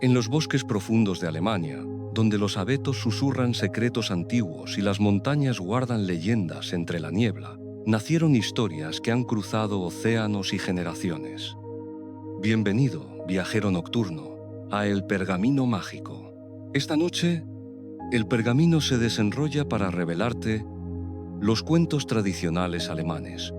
En los bosques profundos de Alemania, donde los abetos susurran secretos antiguos y las montañas guardan leyendas entre la niebla, nacieron historias que han cruzado océanos y generaciones. Bienvenido, viajero nocturno, a El Pergamino Mágico. Esta noche, el pergamino se desenrolla para revelarte los cuentos tradicionales alemanes.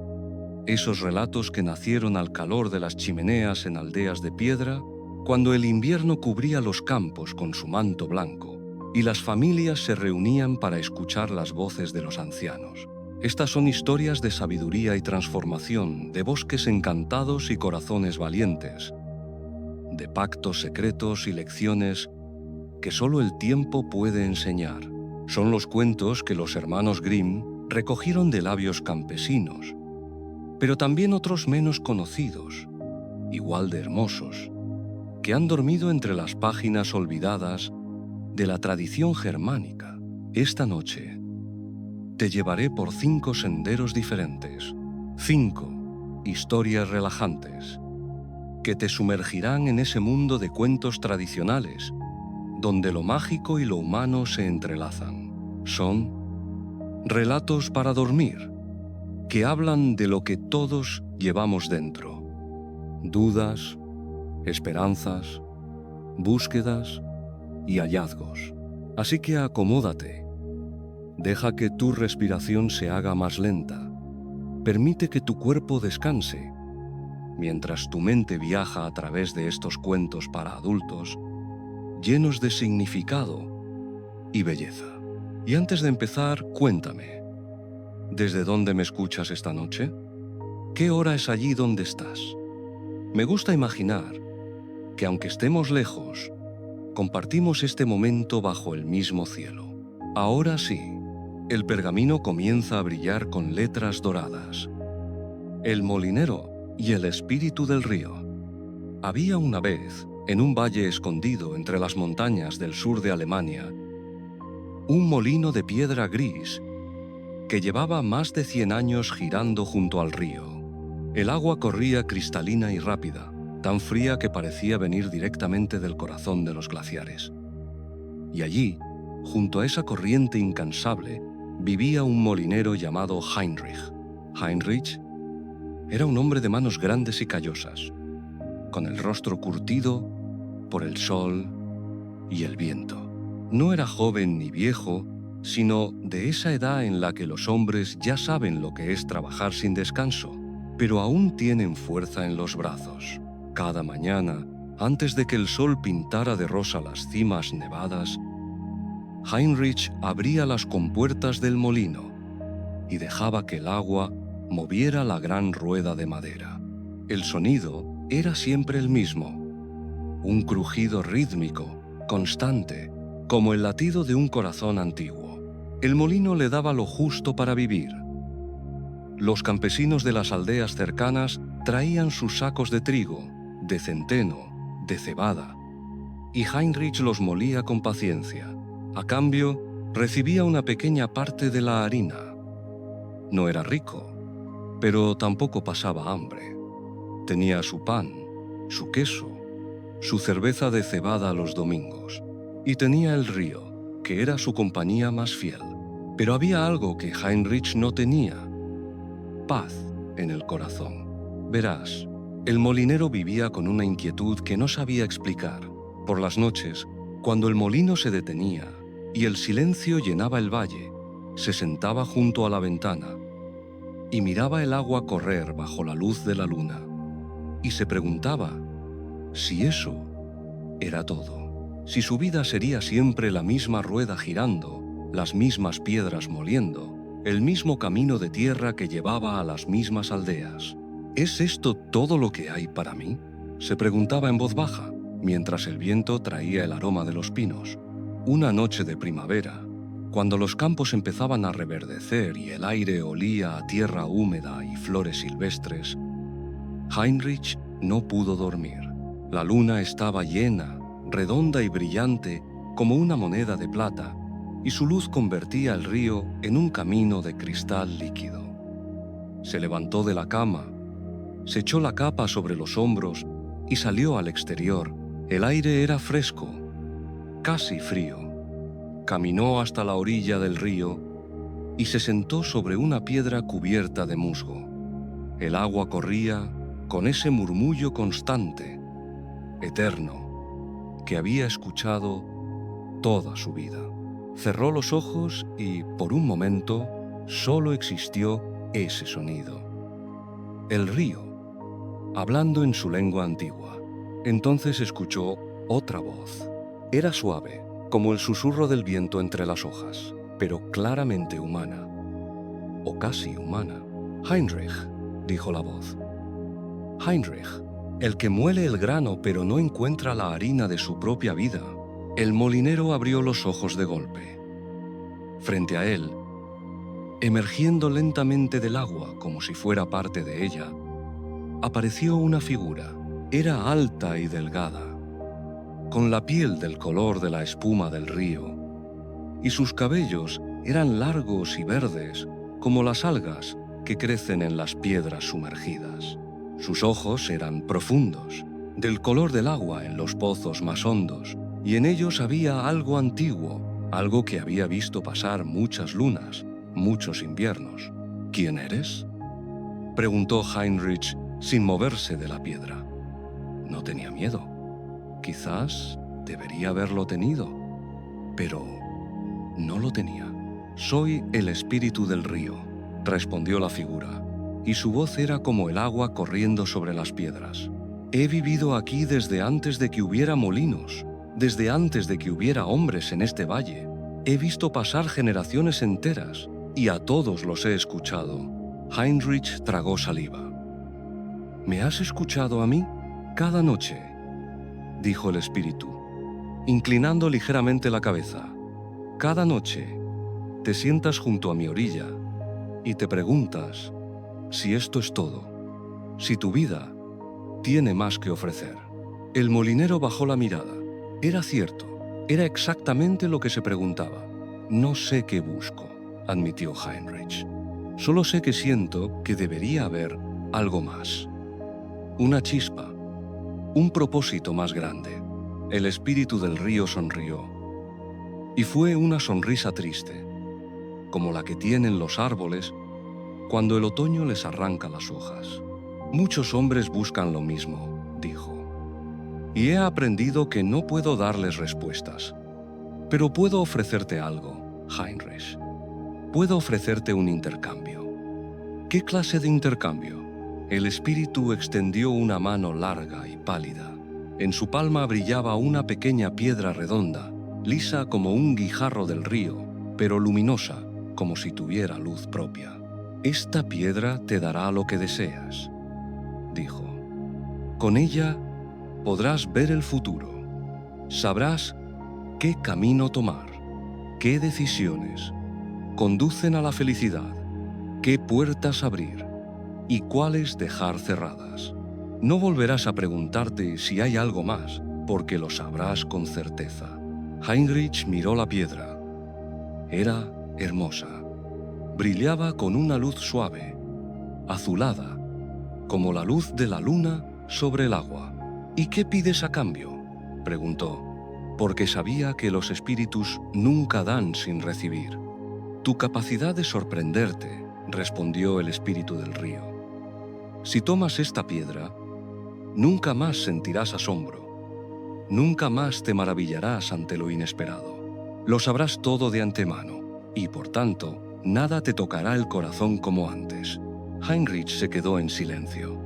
Esos relatos que nacieron al calor de las chimeneas en aldeas de piedra, cuando el invierno cubría los campos con su manto blanco y las familias se reunían para escuchar las voces de los ancianos. Estas son historias de sabiduría y transformación, de bosques encantados y corazones valientes, de pactos secretos y lecciones que solo el tiempo puede enseñar. Son los cuentos que los hermanos Grimm recogieron de labios campesinos, pero también otros menos conocidos, igual de hermosos, que han dormido entre las páginas olvidadas de la tradición germánica. Esta noche te llevaré por 5 senderos diferentes, 5 historias relajantes, que te sumergirán en ese mundo de cuentos tradicionales, donde lo mágico y lo humano se entrelazan. Son relatos para dormir, que hablan de lo que todos llevamos dentro. Dudas, esperanzas, búsquedas y hallazgos. Así que acomódate. Deja que tu respiración se haga más lenta. Permite que tu cuerpo descanse, mientras tu mente viaja a través de estos cuentos para adultos, llenos de significado y belleza. Y antes de empezar, cuéntame, ¿desde dónde me escuchas esta noche? ¿Qué hora es allí donde estás? Me gusta imaginar que aunque estemos lejos, compartimos este momento bajo el mismo cielo. Ahora sí, el pergamino comienza a brillar con letras doradas. El molinero y el espíritu del río. Había una vez, en un valle escondido entre las montañas del sur de Alemania, un molino de piedra gris que llevaba más de 100 años girando junto al río. El agua corría cristalina y rápida, tan fría que parecía venir directamente del corazón de los glaciares. Y allí, junto a esa corriente incansable, vivía un molinero llamado Heinrich. Heinrich era un hombre de manos grandes y callosas, con el rostro curtido por el sol y el viento. No era joven ni viejo, sino de esa edad en la que los hombres ya saben lo que es trabajar sin descanso, pero aún tienen fuerza en los brazos. Cada mañana, antes de que el sol pintara de rosa las cimas nevadas, Heinrich abría las compuertas del molino y dejaba que el agua moviera la gran rueda de madera. El sonido era siempre el mismo, un crujido rítmico, constante, como el latido de un corazón antiguo. El molino le daba lo justo para vivir. Los campesinos de las aldeas cercanas traían sus sacos de trigo, de centeno, de cebada, y Heinrich los molía con paciencia. A cambio, recibía una pequeña parte de la harina. No era rico, pero tampoco pasaba hambre. Tenía su pan, su queso, su cerveza de cebada los domingos, y tenía el río, que era su compañía más fiel. Pero había algo que Heinrich no tenía: paz en el corazón. Verás, el molinero vivía con una inquietud que no sabía explicar. Por las noches, cuando el molino se detenía y el silencio llenaba el valle, se sentaba junto a la ventana y miraba el agua correr bajo la luz de la luna, y se preguntaba si eso era todo, si su vida sería siempre la misma rueda girando, las mismas piedras moliendo, el mismo camino de tierra que llevaba a las mismas aldeas. ¿Es esto todo lo que hay para mí?, se preguntaba en voz baja, mientras el viento traía el aroma de los pinos. Una noche de primavera, cuando los campos empezaban a reverdecer y el aire olía a tierra húmeda y flores silvestres, Heinrich no pudo dormir. La luna estaba llena, redonda y brillante como una moneda de plata, y su luz convertía el río en un camino de cristal líquido. Se levantó de la cama, se echó la capa sobre los hombros y salió al exterior El aire era fresco, casi frío. Caminó hasta la orilla del río y se sentó sobre una piedra cubierta de musgo. El agua corría con ese murmullo constante, eterno, que había escuchado toda su vida. Cerró los ojos y, por un momento, solo existió ese sonido. El río, hablando en su lengua antigua. Entonces escuchó otra voz. Era suave, como el susurro del viento entre las hojas, pero claramente humana, o casi humana. Heinrich, dijo la voz. Heinrich, el que muele el grano pero no encuentra la harina de su propia vida. El molinero abrió los ojos de golpe. Frente a él, emergiendo lentamente del agua como si fuera parte de ella, apareció una figura. Era alta y delgada, con la piel del color de la espuma del río, y sus cabellos eran largos y verdes como las algas que crecen en las piedras sumergidas. Sus ojos eran profundos, del color del agua en los pozos más hondos, y en ellos había algo antiguo, algo que había visto pasar muchas lunas, muchos inviernos. ¿Quién eres?, preguntó Heinrich sin moverse de la piedra. No tenía miedo. Quizás debería haberlo tenido, pero no lo tenía. Soy el espíritu del río, respondió la figura, y su voz era como el agua corriendo sobre las piedras. He vivido aquí desde antes de que hubiera molinos, desde antes de que hubiera hombres en este valle. He visto pasar generaciones enteras, y a todos los he escuchado. Heinrich tragó saliva. ¿Me has escuchado a mí? Cada noche, dijo el espíritu, inclinando ligeramente la cabeza. Cada noche te sientas junto a mi orilla y te preguntas si esto es todo, si tu vida tiene más que ofrecer. El molinero bajó la mirada. Era cierto, era exactamente lo que se preguntaba. No sé qué busco, admitió Heinrich. Solo sé que siento que debería haber algo más. Una chispa, un propósito más grande. El espíritu del río sonrió. Y fue una sonrisa triste, como la que tienen los árboles cuando el otoño les arranca las hojas. Muchos hombres buscan lo mismo, dijo. Y he aprendido que no puedo darles respuestas. Pero puedo ofrecerte algo, Heinrich. Puedo ofrecerte un intercambio. ¿Qué clase de intercambio? El espíritu extendió una mano larga y pálida. En su palma brillaba una pequeña piedra redonda, lisa como un guijarro del río, pero luminosa, como si tuviera luz propia. Esta piedra te dará lo que deseas, dijo. Con ella podrás ver el futuro. Sabrás qué camino tomar, qué decisiones conducen a la felicidad, qué puertas abrir y cuáles dejar cerradas. No volverás a preguntarte si hay algo más, porque lo sabrás con certeza. Heinrich miró la piedra. Era hermosa. Brillaba con una luz suave, azulada, como la luz de la luna sobre el agua. ¿Y qué pides a cambio?, preguntó, porque sabía que los espíritus nunca dan sin recibir. Tu capacidad de sorprenderte, respondió el espíritu del río. Si tomas esta piedra, nunca más sentirás asombro, nunca más te maravillarás ante lo inesperado. Lo sabrás todo de antemano, y por tanto, nada te tocará el corazón como antes. Heinrich se quedó en silencio.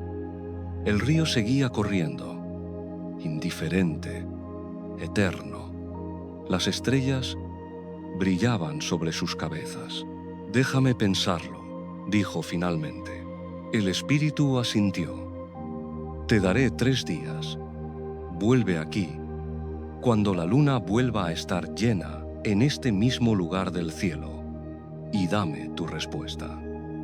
El río seguía corriendo, indiferente, eterno. Las estrellas brillaban sobre sus cabezas. Déjame pensarlo, dijo finalmente. El espíritu asintió. Te daré 3 días. Vuelve aquí, cuando la luna vuelva a estar llena en este mismo lugar del cielo, y dame tu respuesta.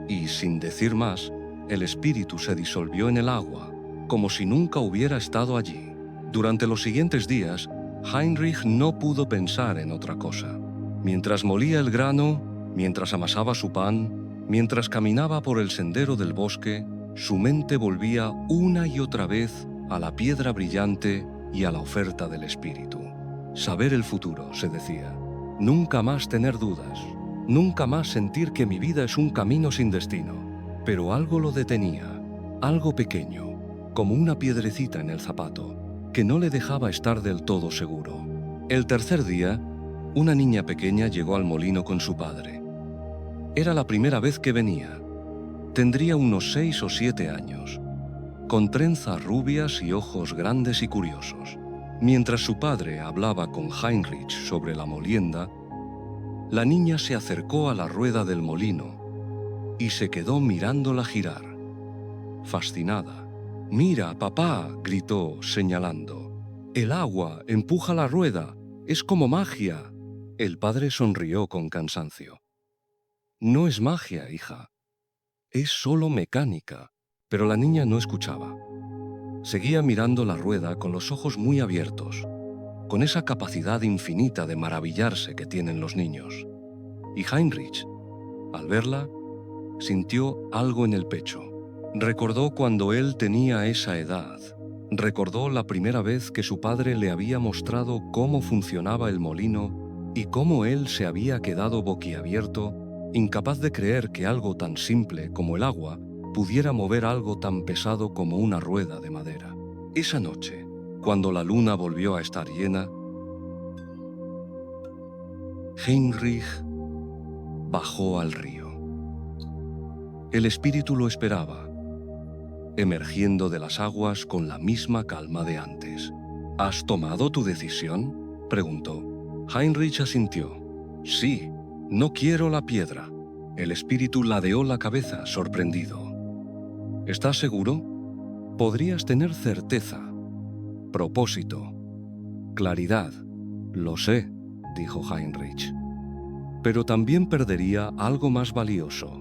Y sin decir más, el espíritu se disolvió en el agua, como si nunca hubiera estado allí. Durante los siguientes días, Heinrich no pudo pensar en otra cosa. Mientras molía el grano, mientras amasaba su pan, mientras caminaba por el sendero del bosque, su mente volvía una y otra vez a la piedra brillante y a la oferta del espíritu. Saber el futuro, se decía. Nunca más tener dudas. Nunca más sentir que mi vida es un camino sin destino. Pero algo lo detenía, algo pequeño, como una piedrecita en el zapato, que no le dejaba estar del todo seguro. El tercer día, una niña pequeña llegó al molino con su padre. Era la primera vez que venía. Tendría unos 6 o 7 años, con trenzas rubias y ojos grandes y curiosos. Mientras su padre hablaba con Heinrich sobre la molienda, la niña se acercó a la rueda del molino y se quedó mirándola girar, fascinada. «Mira, papá», gritó, señalando. «El agua empuja la rueda, es como magia». El padre sonrió con cansancio. «No es magia, hija. Es solo mecánica». Pero la niña no escuchaba. Seguía mirando la rueda con los ojos muy abiertos, con esa capacidad infinita de maravillarse que tienen los niños. Y Heinrich, al verla, sintió algo en el pecho. Recordó cuando él tenía esa edad. Recordó la primera vez que su padre le había mostrado cómo funcionaba el molino y cómo él se había quedado boquiabierto, incapaz de creer que algo tan simple como el agua pudiera mover algo tan pesado como una rueda de madera. Esa noche, cuando la luna volvió a estar llena, Heinrich bajó al río. El espíritu lo esperaba, emergiendo de las aguas con la misma calma de antes. «¿Has tomado tu decisión?», preguntó. Heinrich asintió. «Sí, no quiero la piedra». El espíritu ladeó la cabeza, sorprendido. «¿Estás seguro? Podrías tener certeza, propósito, claridad». «Lo sé», dijo Heinrich. «Pero también perdería algo más valioso.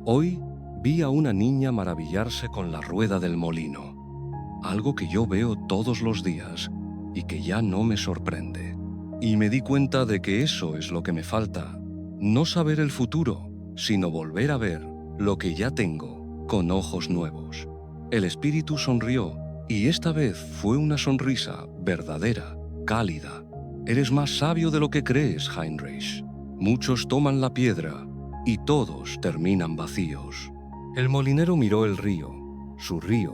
Hoy vi a una niña maravillarse con la rueda del molino, algo que yo veo todos los días y que ya no me sorprende. Y me di cuenta de que eso es lo que me falta, no saber el futuro, sino volver a ver lo que ya tengo con ojos nuevos». El espíritu sonrió, y esta vez fue una sonrisa verdadera, cálida. «Eres más sabio de lo que crees, Heinrich. Muchos toman la piedra y todos terminan vacíos». El molinero miró el río, su río,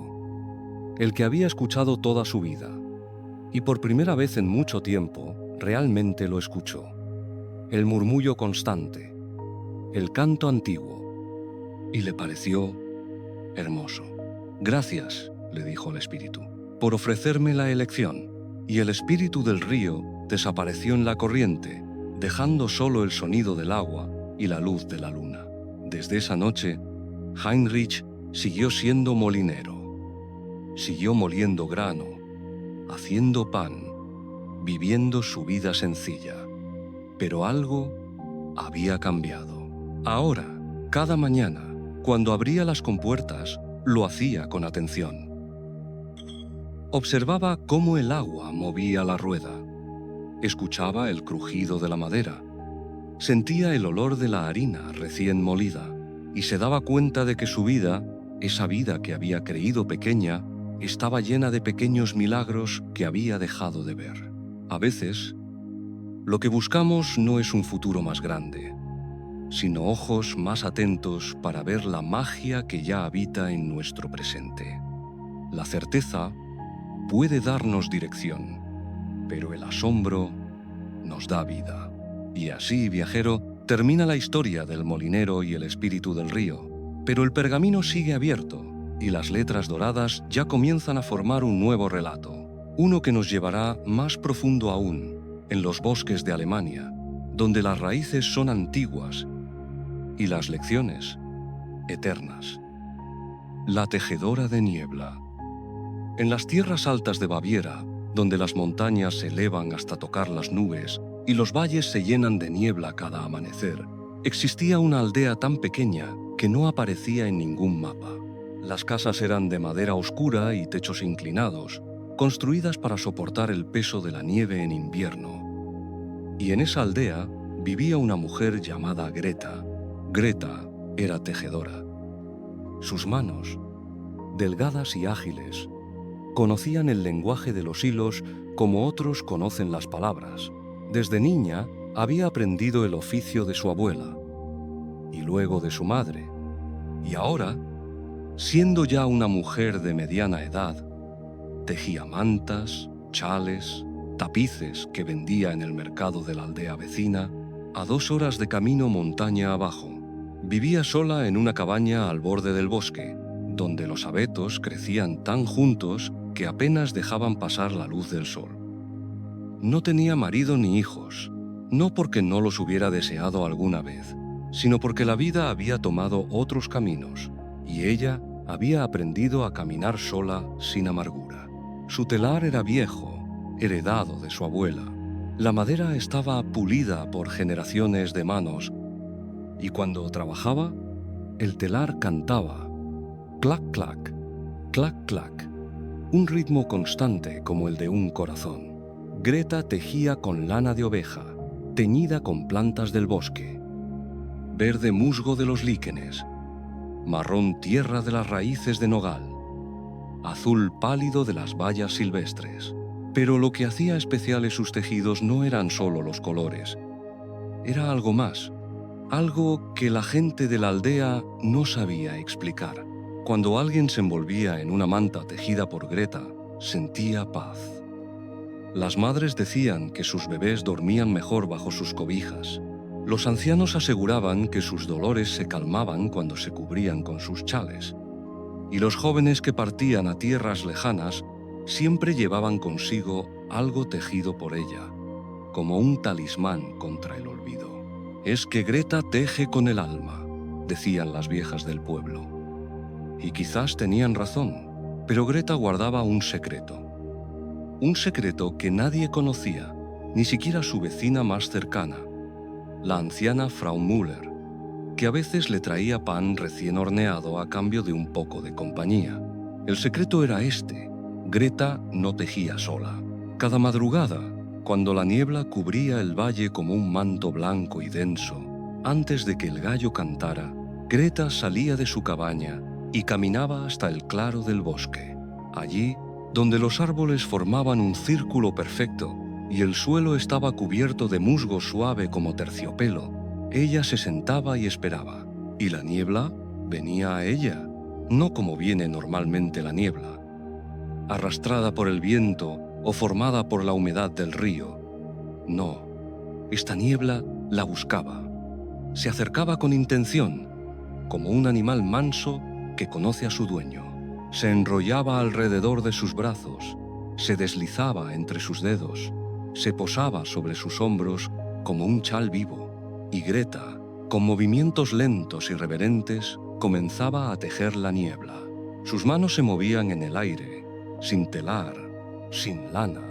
el que había escuchado toda su vida, y por primera vez en mucho tiempo realmente lo escuchó. El murmullo constante, el canto antiguo, y le pareció hermoso. «Gracias», le dijo el espíritu, «por ofrecerme la elección». Y el espíritu del río desapareció en la corriente, dejando solo el sonido del agua y la luz de la luna. Desde esa noche, Heinrich siguió siendo molinero. Siguió moliendo grano, haciendo pan, viviendo su vida sencilla. Pero algo había cambiado. Ahora, cada mañana, cuando abría las compuertas, lo hacía con atención. Observaba cómo el agua movía la rueda. Escuchaba el crujido de la madera. Sentía el olor de la harina recién molida y se daba cuenta de que su vida, esa vida que había creído pequeña, estaba llena de pequeños milagros que había dejado de ver. A veces, lo que buscamos no es un futuro más grande, sino ojos más atentos para ver la magia que ya habita en nuestro presente. La certeza puede darnos dirección, pero el asombro nos da vida. Y así, viajero, termina la historia del molinero y el espíritu del río. Pero el pergamino sigue abierto y las letras doradas ya comienzan a formar un nuevo relato, uno que nos llevará más profundo aún, en los bosques de Alemania, donde las raíces son antiguas y las lecciones eternas. La tejedora de niebla. En las tierras altas de Baviera, donde las montañas se elevan hasta tocar las nubes y los valles se llenan de niebla cada amanecer, existía una aldea tan pequeña que no aparecía en ningún mapa. Las casas eran de madera oscura y techos inclinados, construidas para soportar el peso de la nieve en invierno. Y en esa aldea vivía una mujer llamada Greta. Greta era tejedora. Sus manos, delgadas y ágiles, Conocían el lenguaje de los hilos como otros conocen las palabras. Desde niña había aprendido el oficio de su abuela y luego de su madre. Y ahora, siendo ya una mujer de mediana edad, tejía mantas, chales, tapices que vendía en el mercado de la aldea vecina, a 2 horas de camino montaña abajo. Vivía sola en una cabaña al borde del bosque, donde los abetos crecían tan juntos que apenas dejaban pasar la luz del sol. No tenía marido ni hijos, no porque no los hubiera deseado alguna vez, sino porque la vida había tomado otros caminos, y ella había aprendido a caminar sola sin amargura. Su telar era viejo, heredado de su abuela. La madera estaba pulida por generaciones de manos, y cuando trabajaba, el telar cantaba, clac, clac, clac, clac, un ritmo constante como el de un corazón. Greta tejía con lana de oveja, teñida con plantas del bosque, verde musgo de los líquenes, marrón tierra de las raíces de nogal, azul pálido de las bayas silvestres. Pero lo que hacía especiales sus tejidos no eran solo los colores, era algo más, algo que la gente de la aldea no sabía explicar. Cuando alguien se envolvía en una manta tejida por Greta, sentía paz. Las madres decían que sus bebés dormían mejor bajo sus cobijas. Los ancianos aseguraban que sus dolores se calmaban cuando se cubrían con sus chales. Y los jóvenes que partían a tierras lejanas siempre llevaban consigo algo tejido por ella, como un talismán contra el olvido. «Es que Greta teje con el alma», decían las viejas del pueblo. Y quizás tenían razón, pero Greta guardaba un secreto. Un secreto que nadie conocía, ni siquiera su vecina más cercana, la anciana Frau Müller, que a veces le traía pan recién horneado a cambio de un poco de compañía. El secreto era este: Greta no tejía sola. Cada madrugada, cuando la niebla cubría el valle como un manto blanco y denso, antes de que el gallo cantara, Greta salía de su cabaña y caminaba hasta el claro del bosque. Allí, donde los árboles formaban un círculo perfecto y el suelo estaba cubierto de musgo suave como terciopelo, ella se sentaba y esperaba, y la niebla venía a ella, no como viene normalmente la niebla, arrastrada por el viento o formada por la humedad del río. No, esta niebla la buscaba, se acercaba con intención, como un animal manso que conoce a su dueño. Se enrollaba alrededor de sus brazos, se deslizaba entre sus dedos, se posaba sobre sus hombros como un chal vivo, y Greta, con movimientos lentos y reverentes, comenzaba a tejer la niebla. Sus manos se movían en el aire, sin telar, sin lana,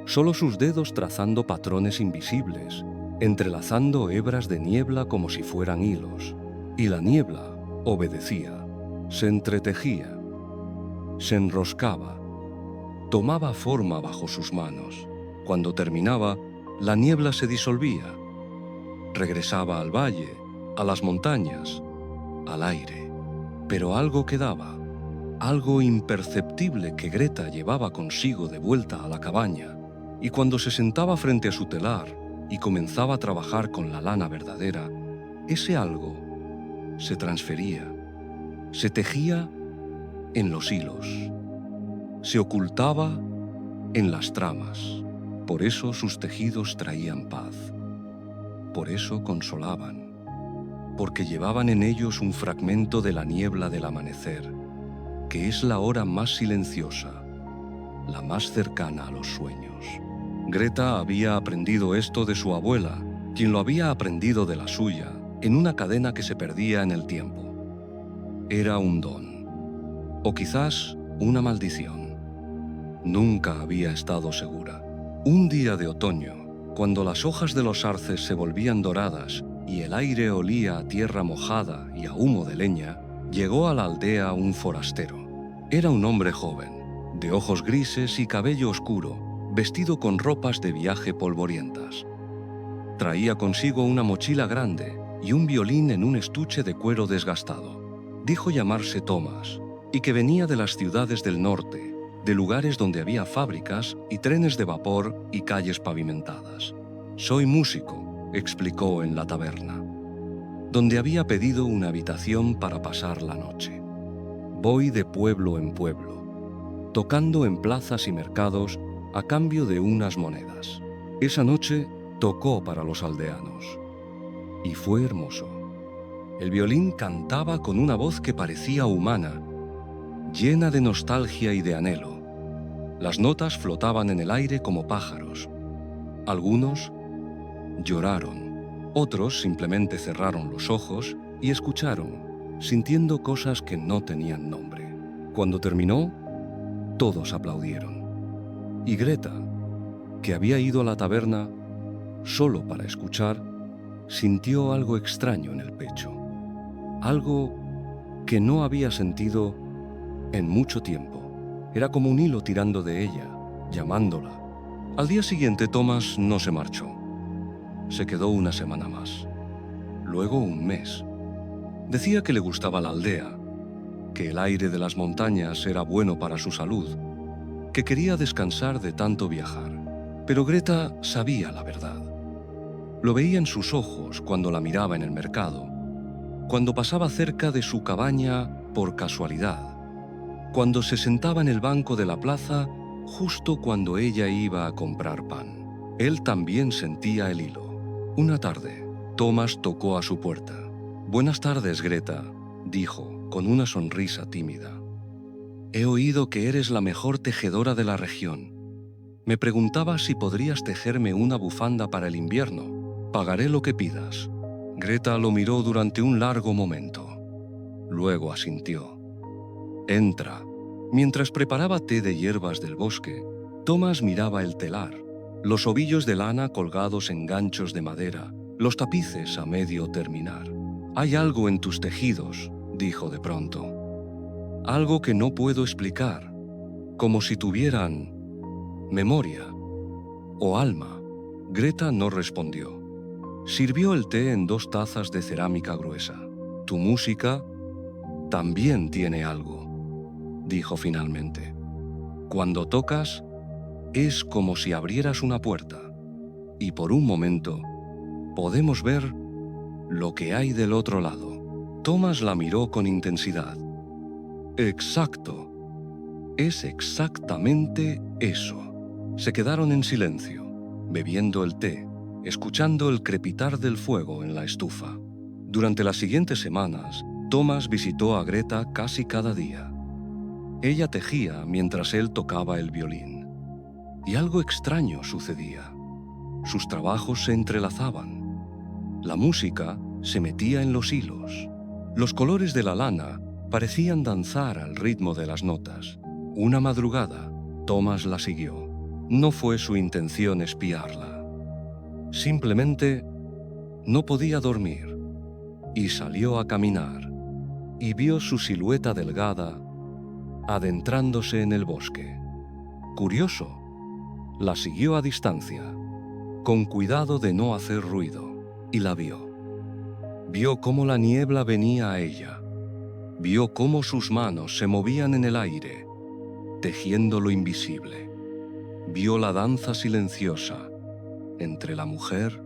solo sus dedos trazando patrones invisibles, entrelazando hebras de niebla como si fueran hilos. Y la niebla obedecía, se entretejía, se enroscaba, tomaba forma bajo sus manos. Cuando terminaba, la niebla se disolvía, regresaba al valle, a las montañas, al aire. Pero algo quedaba, algo imperceptible que Greta llevaba consigo de vuelta a la cabaña, y cuando se sentaba frente a su telar y comenzaba a trabajar con la lana verdadera, ese algo se transfería, se tejía en los hilos, se ocultaba en las tramas. Por eso sus tejidos traían paz, por eso consolaban, porque llevaban en ellos un fragmento de la niebla del amanecer, que es la hora más silenciosa, la más cercana a los sueños. Greta había aprendido esto de su abuela, quien lo había aprendido de la suya, en una cadena que se perdía en el tiempo. Era un don, o quizás una maldición. Nunca había estado segura. Un día de otoño, cuando las hojas de los arces se volvían doradas y el aire olía a tierra mojada y a humo de leña, llegó a la aldea un forastero. Era un hombre joven, de ojos grises y cabello oscuro, vestido con ropas de viaje polvorientas. Traía consigo una mochila grande y un violín en un estuche de cuero desgastado. Dijo llamarse Thomas y que venía de las ciudades del norte, de lugares donde había fábricas y trenes de vapor y calles pavimentadas. «Soy músico», explicó en la taberna, donde había pedido una habitación para pasar la noche. «Voy de pueblo en pueblo, tocando en plazas y mercados a cambio de unas monedas». Esa noche tocó para los aldeanos y fue hermoso. El violín cantaba con una voz que parecía humana, llena de nostalgia y de anhelo. Las notas flotaban en el aire como pájaros. Algunos lloraron, otros simplemente cerraron los ojos y escucharon, sintiendo cosas que no tenían nombre. Cuando terminó, todos aplaudieron. Y Greta, que había ido a la taberna solo para escuchar, sintió algo extraño en el pecho. Algo que no había sentido en mucho tiempo. Era como un hilo tirando de ella, llamándola. Al día siguiente, Thomas no se marchó. Se quedó una semana más. Luego un mes. Decía que le gustaba la aldea, que el aire de las montañas era bueno para su salud, que quería descansar de tanto viajar. Pero Greta sabía la verdad. Lo veía en sus ojos cuando la miraba en el mercado, cuando pasaba cerca de su cabaña por casualidad, cuando se sentaba en el banco de la plaza justo cuando ella iba a comprar pan. Él también sentía el hilo. Una tarde, Thomas tocó a su puerta. «Buenas tardes, Greta», dijo, con una sonrisa tímida. «He oído que eres la mejor tejedora de la región. Me preguntaba si podrías tejerme una bufanda para el invierno. Pagaré lo que pidas». Greta lo miró durante un largo momento. Luego asintió. «Entra». Mientras preparaba té de hierbas del bosque, Thomas miraba el telar, los ovillos de lana colgados en ganchos de madera, los tapices a medio terminar. «Hay algo en tus tejidos», dijo de pronto. «Algo que no puedo explicar, como si tuvieran memoria o alma». Greta no respondió. Sirvió el té en 2 tazas de cerámica gruesa. «Tu música también tiene algo», dijo finalmente. «Cuando tocas, es como si abrieras una puerta, y por un momento podemos ver lo que hay del otro lado». Thomas la miró con intensidad. «Exacto. Es exactamente eso». Se quedaron en silencio, bebiendo el té, escuchando el crepitar del fuego en la estufa. Durante las siguientes semanas, Thomas visitó a Greta casi cada día. Ella tejía mientras él tocaba el violín. Y algo extraño sucedía. Sus trabajos se entrelazaban. La música se metía en los hilos. Los colores de la lana parecían danzar al ritmo de las notas. Una madrugada, Thomas la siguió. No fue su intención espiarla. Simplemente no podía dormir y salió a caminar y vio su silueta delgada adentrándose en el bosque. Curioso, la siguió a distancia, con cuidado de no hacer ruido, y la vio. Vio cómo la niebla venía a ella. Vio cómo sus manos se movían en el aire, tejiendo lo invisible. Vio la danza silenciosa entre la mujer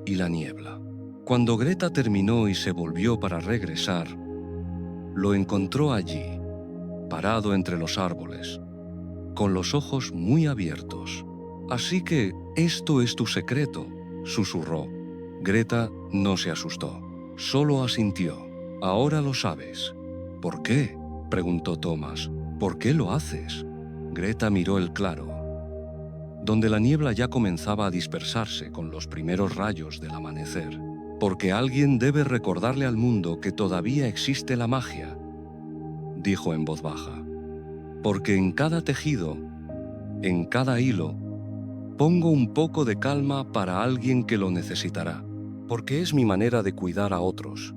y la niebla. Cuando Greta terminó y se volvió para regresar, lo encontró allí, parado entre los árboles, con los ojos muy abiertos. «Así que esto es tu secreto», susurró. Greta no se asustó, solo asintió. «Ahora lo sabes». «¿Por qué?», preguntó Thomas. «¿Por qué lo haces?». Greta miró el claro, donde la niebla ya comenzaba a dispersarse con los primeros rayos del amanecer. «Porque alguien debe recordarle al mundo que todavía existe la magia», dijo en voz baja. «Porque en cada tejido, en cada hilo, pongo un poco de calma para alguien que lo necesitará. Porque es mi manera de cuidar a otros,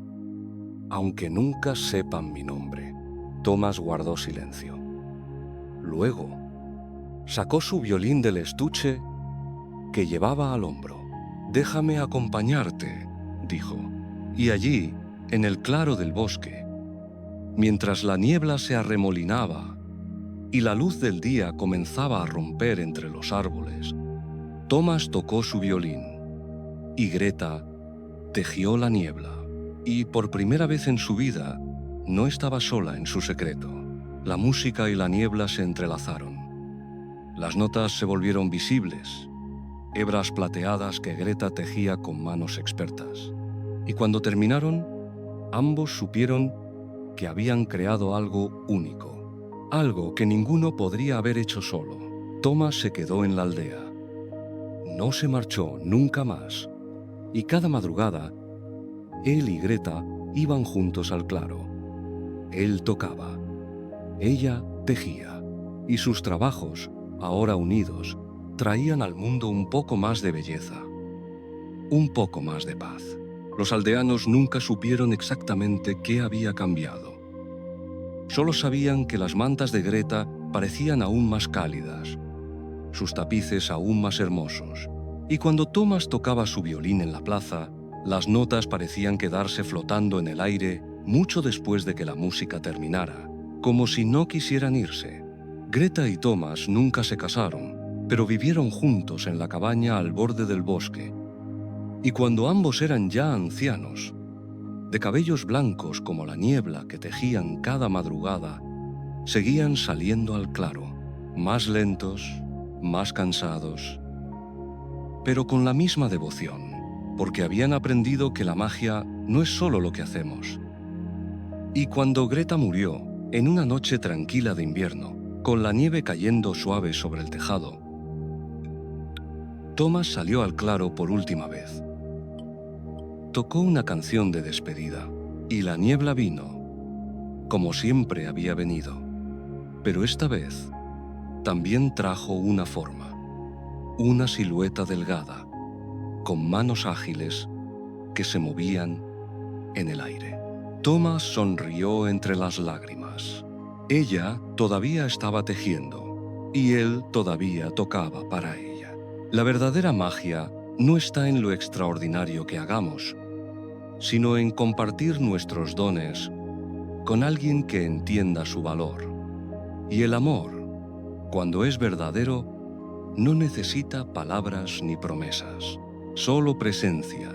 aunque nunca sepan mi nombre». Thomas guardó silencio. Luego, sacó su violín del estuche que llevaba al hombro. «Déjame acompañarte», dijo. Y allí, en el claro del bosque, mientras la niebla se arremolinaba y la luz del día comenzaba a romper entre los árboles, Thomas tocó su violín y Greta tejió la niebla. Y por primera vez en su vida, no estaba sola en su secreto. La música y la niebla se entrelazaron. Las notas se volvieron visibles, hebras plateadas que Greta tejía con manos expertas. Y cuando terminaron, ambos supieron que habían creado algo único, algo que ninguno podría haber hecho solo. Thomas se quedó en la aldea. No se marchó nunca más, y cada madrugada, él y Greta iban juntos al claro. Él tocaba, ella tejía, y sus trabajos, ahora unidos, traían al mundo un poco más de belleza, un poco más de paz. Los aldeanos nunca supieron exactamente qué había cambiado. Solo sabían que las mantas de Greta parecían aún más cálidas, sus tapices aún más hermosos, y cuando Thomas tocaba su violín en la plaza, las notas parecían quedarse flotando en el aire mucho después de que la música terminara, como si no quisieran irse. Greta y Thomas nunca se casaron, pero vivieron juntos en la cabaña al borde del bosque. Y cuando ambos eran ya ancianos, de cabellos blancos como la niebla que tejían cada madrugada, seguían saliendo al claro, más lentos, más cansados, pero con la misma devoción, porque habían aprendido que la magia no es solo lo que hacemos. Y cuando Greta murió, en una noche tranquila de invierno, con la nieve cayendo suave sobre el tejado, Thomas salió al claro por última vez. Tocó una canción de despedida, y la niebla vino, como siempre había venido, pero esta vez también trajo una forma, una silueta delgada, con manos ágiles que se movían en el aire. Thomas sonrió entre las lágrimas. Ella todavía estaba tejiendo, y él todavía tocaba para ella. La verdadera magia no está en lo extraordinario que hagamos, sino en compartir nuestros dones con alguien que entienda su valor. Y el amor, cuando es verdadero, no necesita palabras ni promesas, solo presencia,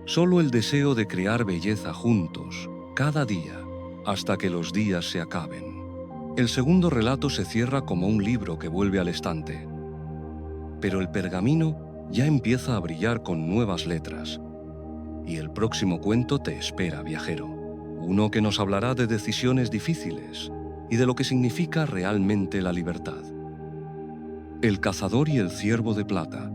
solo el deseo de crear belleza juntos, cada día, hasta que los días se acaben. El segundo relato se cierra como un libro que vuelve al estante, pero el pergamino ya empieza a brillar con nuevas letras, y el próximo cuento te espera, viajero, uno que nos hablará de decisiones difíciles y de lo que significa realmente la libertad. El cazador y el ciervo de plata.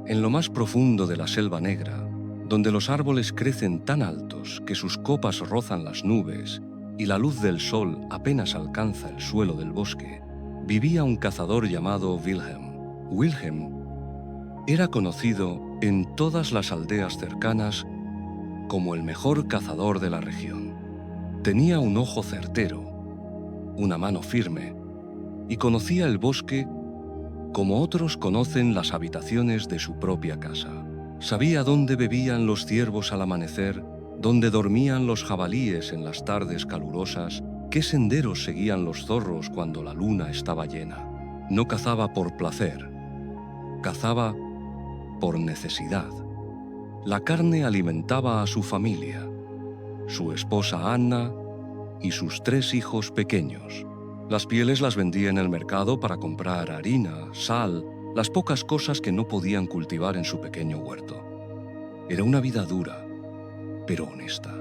En lo más profundo de la selva negra, donde los árboles crecen tan altos que sus copas rozan las nubes y la luz del sol apenas alcanza el suelo del bosque, vivía un cazador llamado Wilhelm. Wilhelm era conocido en todas las aldeas cercanas como el mejor cazador de la región. Tenía un ojo certero, una mano firme, y conocía el bosque como otros conocen las habitaciones de su propia casa. Sabía dónde bebían los ciervos al amanecer, dónde dormían los jabalíes en las tardes calurosas, qué senderos seguían los zorros cuando la luna estaba llena. No cazaba por placer, cazaba por necesidad. La carne alimentaba a su familia, su esposa Anna y sus 3 hijos pequeños. Las pieles las vendía en el mercado para comprar harina, sal, las pocas cosas que no podían cultivar en su pequeño huerto. Era una vida dura, pero honesta.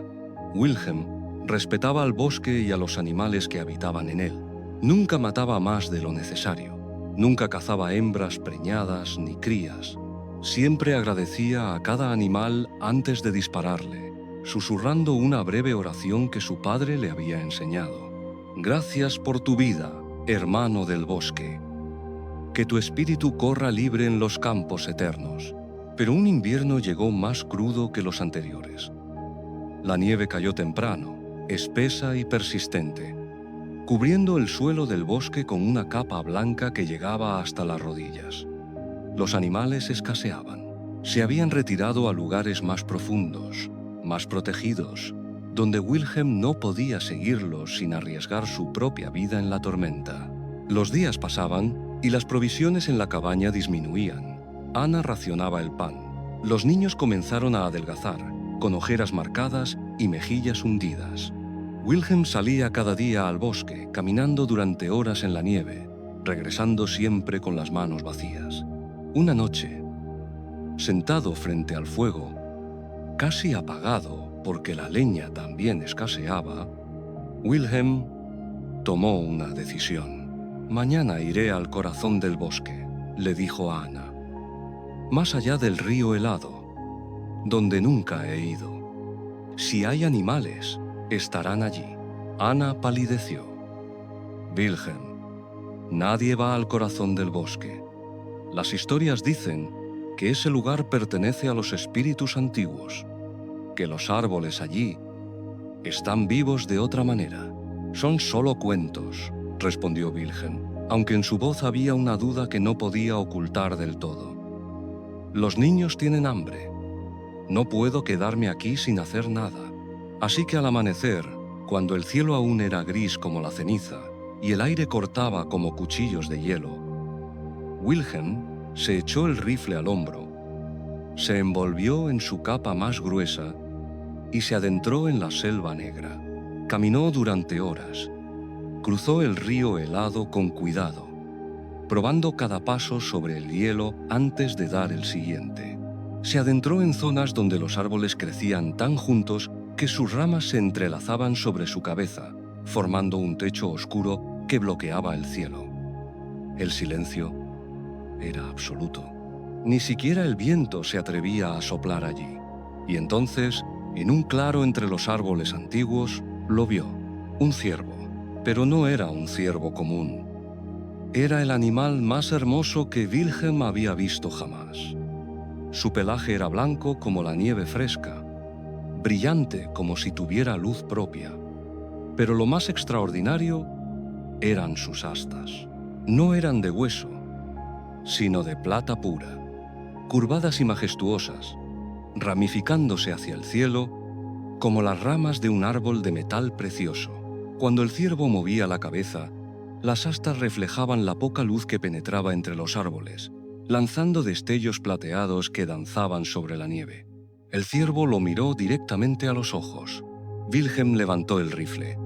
Wilhelm respetaba al bosque y a los animales que habitaban en él. Nunca mataba más de lo necesario. Nunca cazaba hembras preñadas ni crías. Siempre agradecía a cada animal antes de dispararle, susurrando una breve oración que su padre le había enseñado. Gracias por tu vida, hermano del bosque. Que tu espíritu corra libre en los campos eternos. Pero un invierno llegó más crudo que los anteriores. La nieve cayó temprano, espesa y persistente, cubriendo el suelo del bosque con una capa blanca que llegaba hasta las rodillas. Los animales escaseaban. Se habían retirado a lugares más profundos, más protegidos, donde Wilhelm no podía seguirlos sin arriesgar su propia vida en la tormenta. Los días pasaban y las provisiones en la cabaña disminuían. Ana racionaba el pan. Los niños comenzaron a adelgazar, con ojeras marcadas y mejillas hundidas. Wilhelm salía cada día al bosque, caminando durante horas en la nieve, regresando siempre con las manos vacías. Una noche, sentado frente al fuego, casi apagado porque la leña también escaseaba, Wilhelm tomó una decisión. «Mañana iré al corazón del bosque», le dijo a Ana. «Más allá del río helado, donde nunca he ido. Si hay animales, estarán allí». Ana palideció. «Wilhelm, nadie va al corazón del bosque. Las historias dicen que ese lugar pertenece a los espíritus antiguos, que los árboles allí están vivos de otra manera. Son solo cuentos», respondió Wilhelm, aunque en su voz había una duda que no podía ocultar del todo. «Los niños tienen hambre. No puedo quedarme aquí sin hacer nada». Así que al amanecer, cuando el cielo aún era gris como la ceniza y el aire cortaba como cuchillos de hielo, Wilhelm se echó el rifle al hombro, se envolvió en su capa más gruesa y se adentró en la selva negra. Caminó durante horas. Cruzó el río helado con cuidado, probando cada paso sobre el hielo antes de dar el siguiente. Se adentró en zonas donde los árboles crecían tan juntos que sus ramas se entrelazaban sobre su cabeza, formando un techo oscuro que bloqueaba el cielo. El silencio era absoluto. Ni siquiera el viento se atrevía a soplar allí. Y entonces, en un claro entre los árboles antiguos, lo vio. Un ciervo. Pero no era un ciervo común. Era el animal más hermoso que Wilhelm había visto jamás. Su pelaje era blanco como la nieve fresca, brillante como si tuviera luz propia. Pero lo más extraordinario eran sus astas. No eran de hueso, sino de plata pura, curvadas y majestuosas, ramificándose hacia el cielo como las ramas de un árbol de metal precioso. Cuando el ciervo movía la cabeza, las astas reflejaban la poca luz que penetraba entre los árboles, lanzando destellos plateados que danzaban sobre la nieve. El ciervo lo miró directamente a los ojos. Wilhelm levantó el rifle.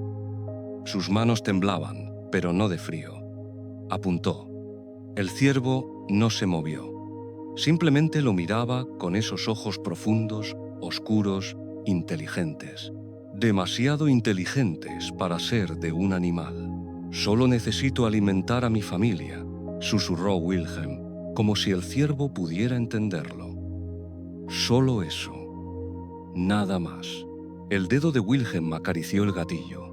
Sus manos temblaban, pero no de frío. Apuntó. El ciervo no se movió. Simplemente lo miraba con esos ojos profundos, oscuros, inteligentes. Demasiado inteligentes para ser de un animal. «Solo necesito alimentar a mi familia», susurró Wilhelm, como si el ciervo pudiera entenderlo. Solo eso. Nada más. El dedo de Wilhelm acarició el gatillo.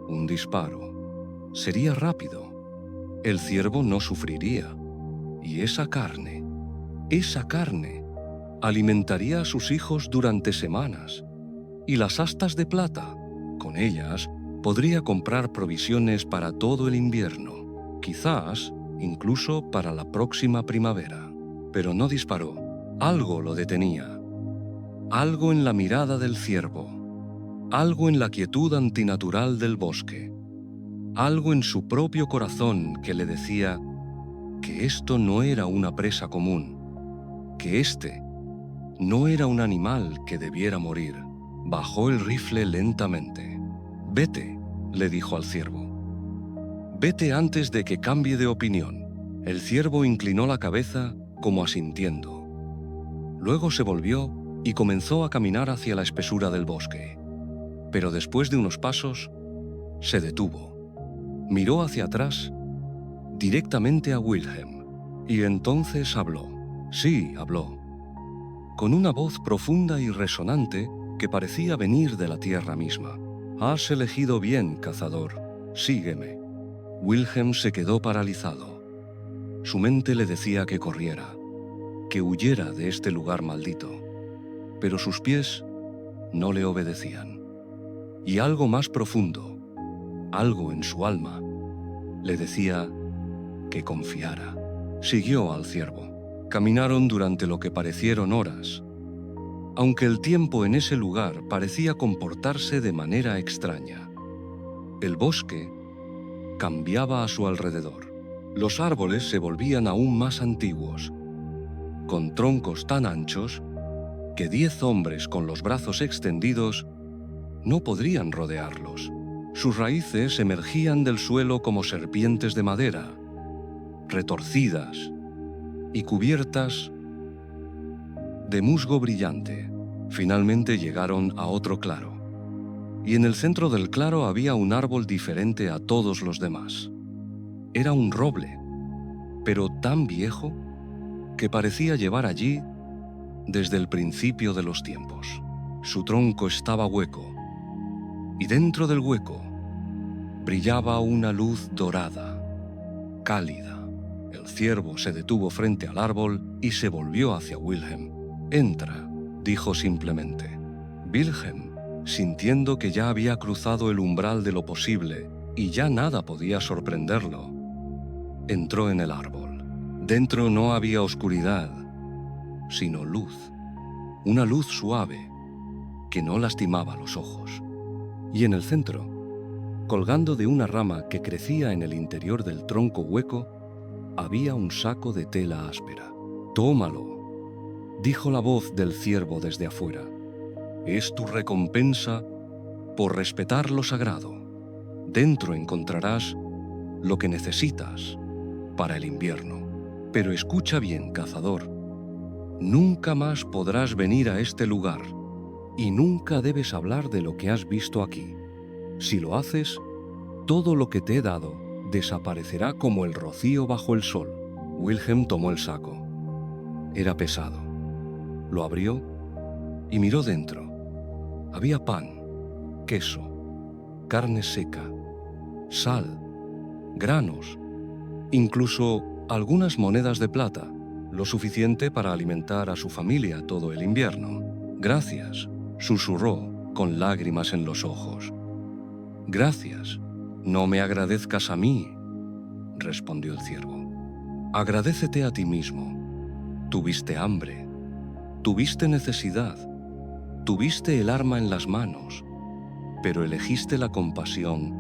Un disparo. Sería rápido. El ciervo no sufriría. Y esa carne, alimentaría a sus hijos durante semanas. Y las astas de plata, con ellas, podría comprar provisiones para todo el invierno. Quizás, incluso para la próxima primavera. Pero no disparó. Algo lo detenía. Algo en la mirada del ciervo. Algo en la quietud antinatural del bosque. Algo en su propio corazón que le decía que esto no era una presa común, que este no era un animal que debiera morir. Bajó el rifle lentamente. «Vete», le dijo al ciervo. «Vete antes de que cambie de opinión». El ciervo inclinó la cabeza como asintiendo. Luego se volvió y comenzó a caminar hacia la espesura del bosque. Pero después de unos pasos, se detuvo. Miró hacia atrás, directamente a Wilhelm, y entonces habló. Sí, habló. Con una voz profunda y resonante que parecía venir de la tierra misma. «Has elegido bien, cazador. Sígueme». Wilhelm se quedó paralizado. Su mente le decía que corriera, que huyera de este lugar maldito. Pero sus pies no le obedecían. Y algo más profundo, algo en su alma, le decía que confiara. Siguió al ciervo. Caminaron durante lo que parecieron horas, aunque el tiempo en ese lugar parecía comportarse de manera extraña. El bosque cambiaba a su alrededor. Los árboles se volvían aún más antiguos, con troncos tan anchos que 10 hombres con los brazos extendidos no podrían rodearlos. Sus raíces emergían del suelo como serpientes de madera, retorcidas y cubiertas de musgo brillante. Finalmente llegaron a otro claro, y en el centro del claro había un árbol diferente a todos los demás. Era un roble, pero tan viejo que parecía llevar allí desde el principio de los tiempos. Su tronco estaba hueco, y dentro del hueco brillaba una luz dorada, cálida. El ciervo se detuvo frente al árbol y se volvió hacia Wilhelm. «Entra», dijo simplemente. Wilhelm, sintiendo que ya había cruzado el umbral de lo posible y ya nada podía sorprenderlo, entró en el árbol. Dentro no había oscuridad, sino luz, una luz suave que no lastimaba los ojos. Y en el centro, colgando de una rama que crecía en el interior del tronco hueco, había un saco de tela áspera. «Tómalo», dijo la voz del ciervo desde afuera. «Es tu recompensa por respetar lo sagrado. Dentro encontrarás lo que necesitas para el invierno. Pero escucha bien, cazador. Nunca más podrás venir a este lugar y nunca debes hablar de lo que has visto aquí. Si lo haces, todo lo que te he dado desaparecerá como el rocío bajo el sol». Wilhelm tomó el saco. Era pesado. Lo abrió y miró dentro. Había pan, queso, carne seca, sal, granos, incluso algunas monedas de plata, lo suficiente para alimentar a su familia todo el invierno. «Gracias», susurró con lágrimas en los ojos. «Gracias. No me agradezcas a mí», respondió el ciervo. «Agradécete a ti mismo. Tuviste hambre, tuviste necesidad, tuviste el arma en las manos, pero elegiste la compasión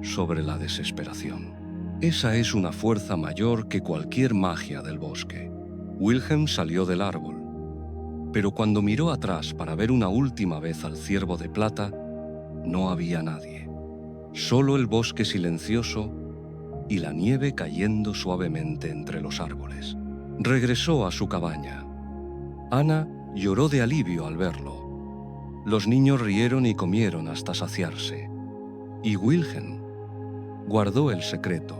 sobre la desesperación. Esa es una fuerza mayor que cualquier magia del bosque». Wilhelm salió del árbol, pero cuando miró atrás para ver una última vez al ciervo de plata, no había nadie. Solo el bosque silencioso y la nieve cayendo suavemente entre los árboles. Regresó a su cabaña. Anna lloró de alivio al verlo. Los niños rieron y comieron hasta saciarse. Y Wilhelm guardó el secreto,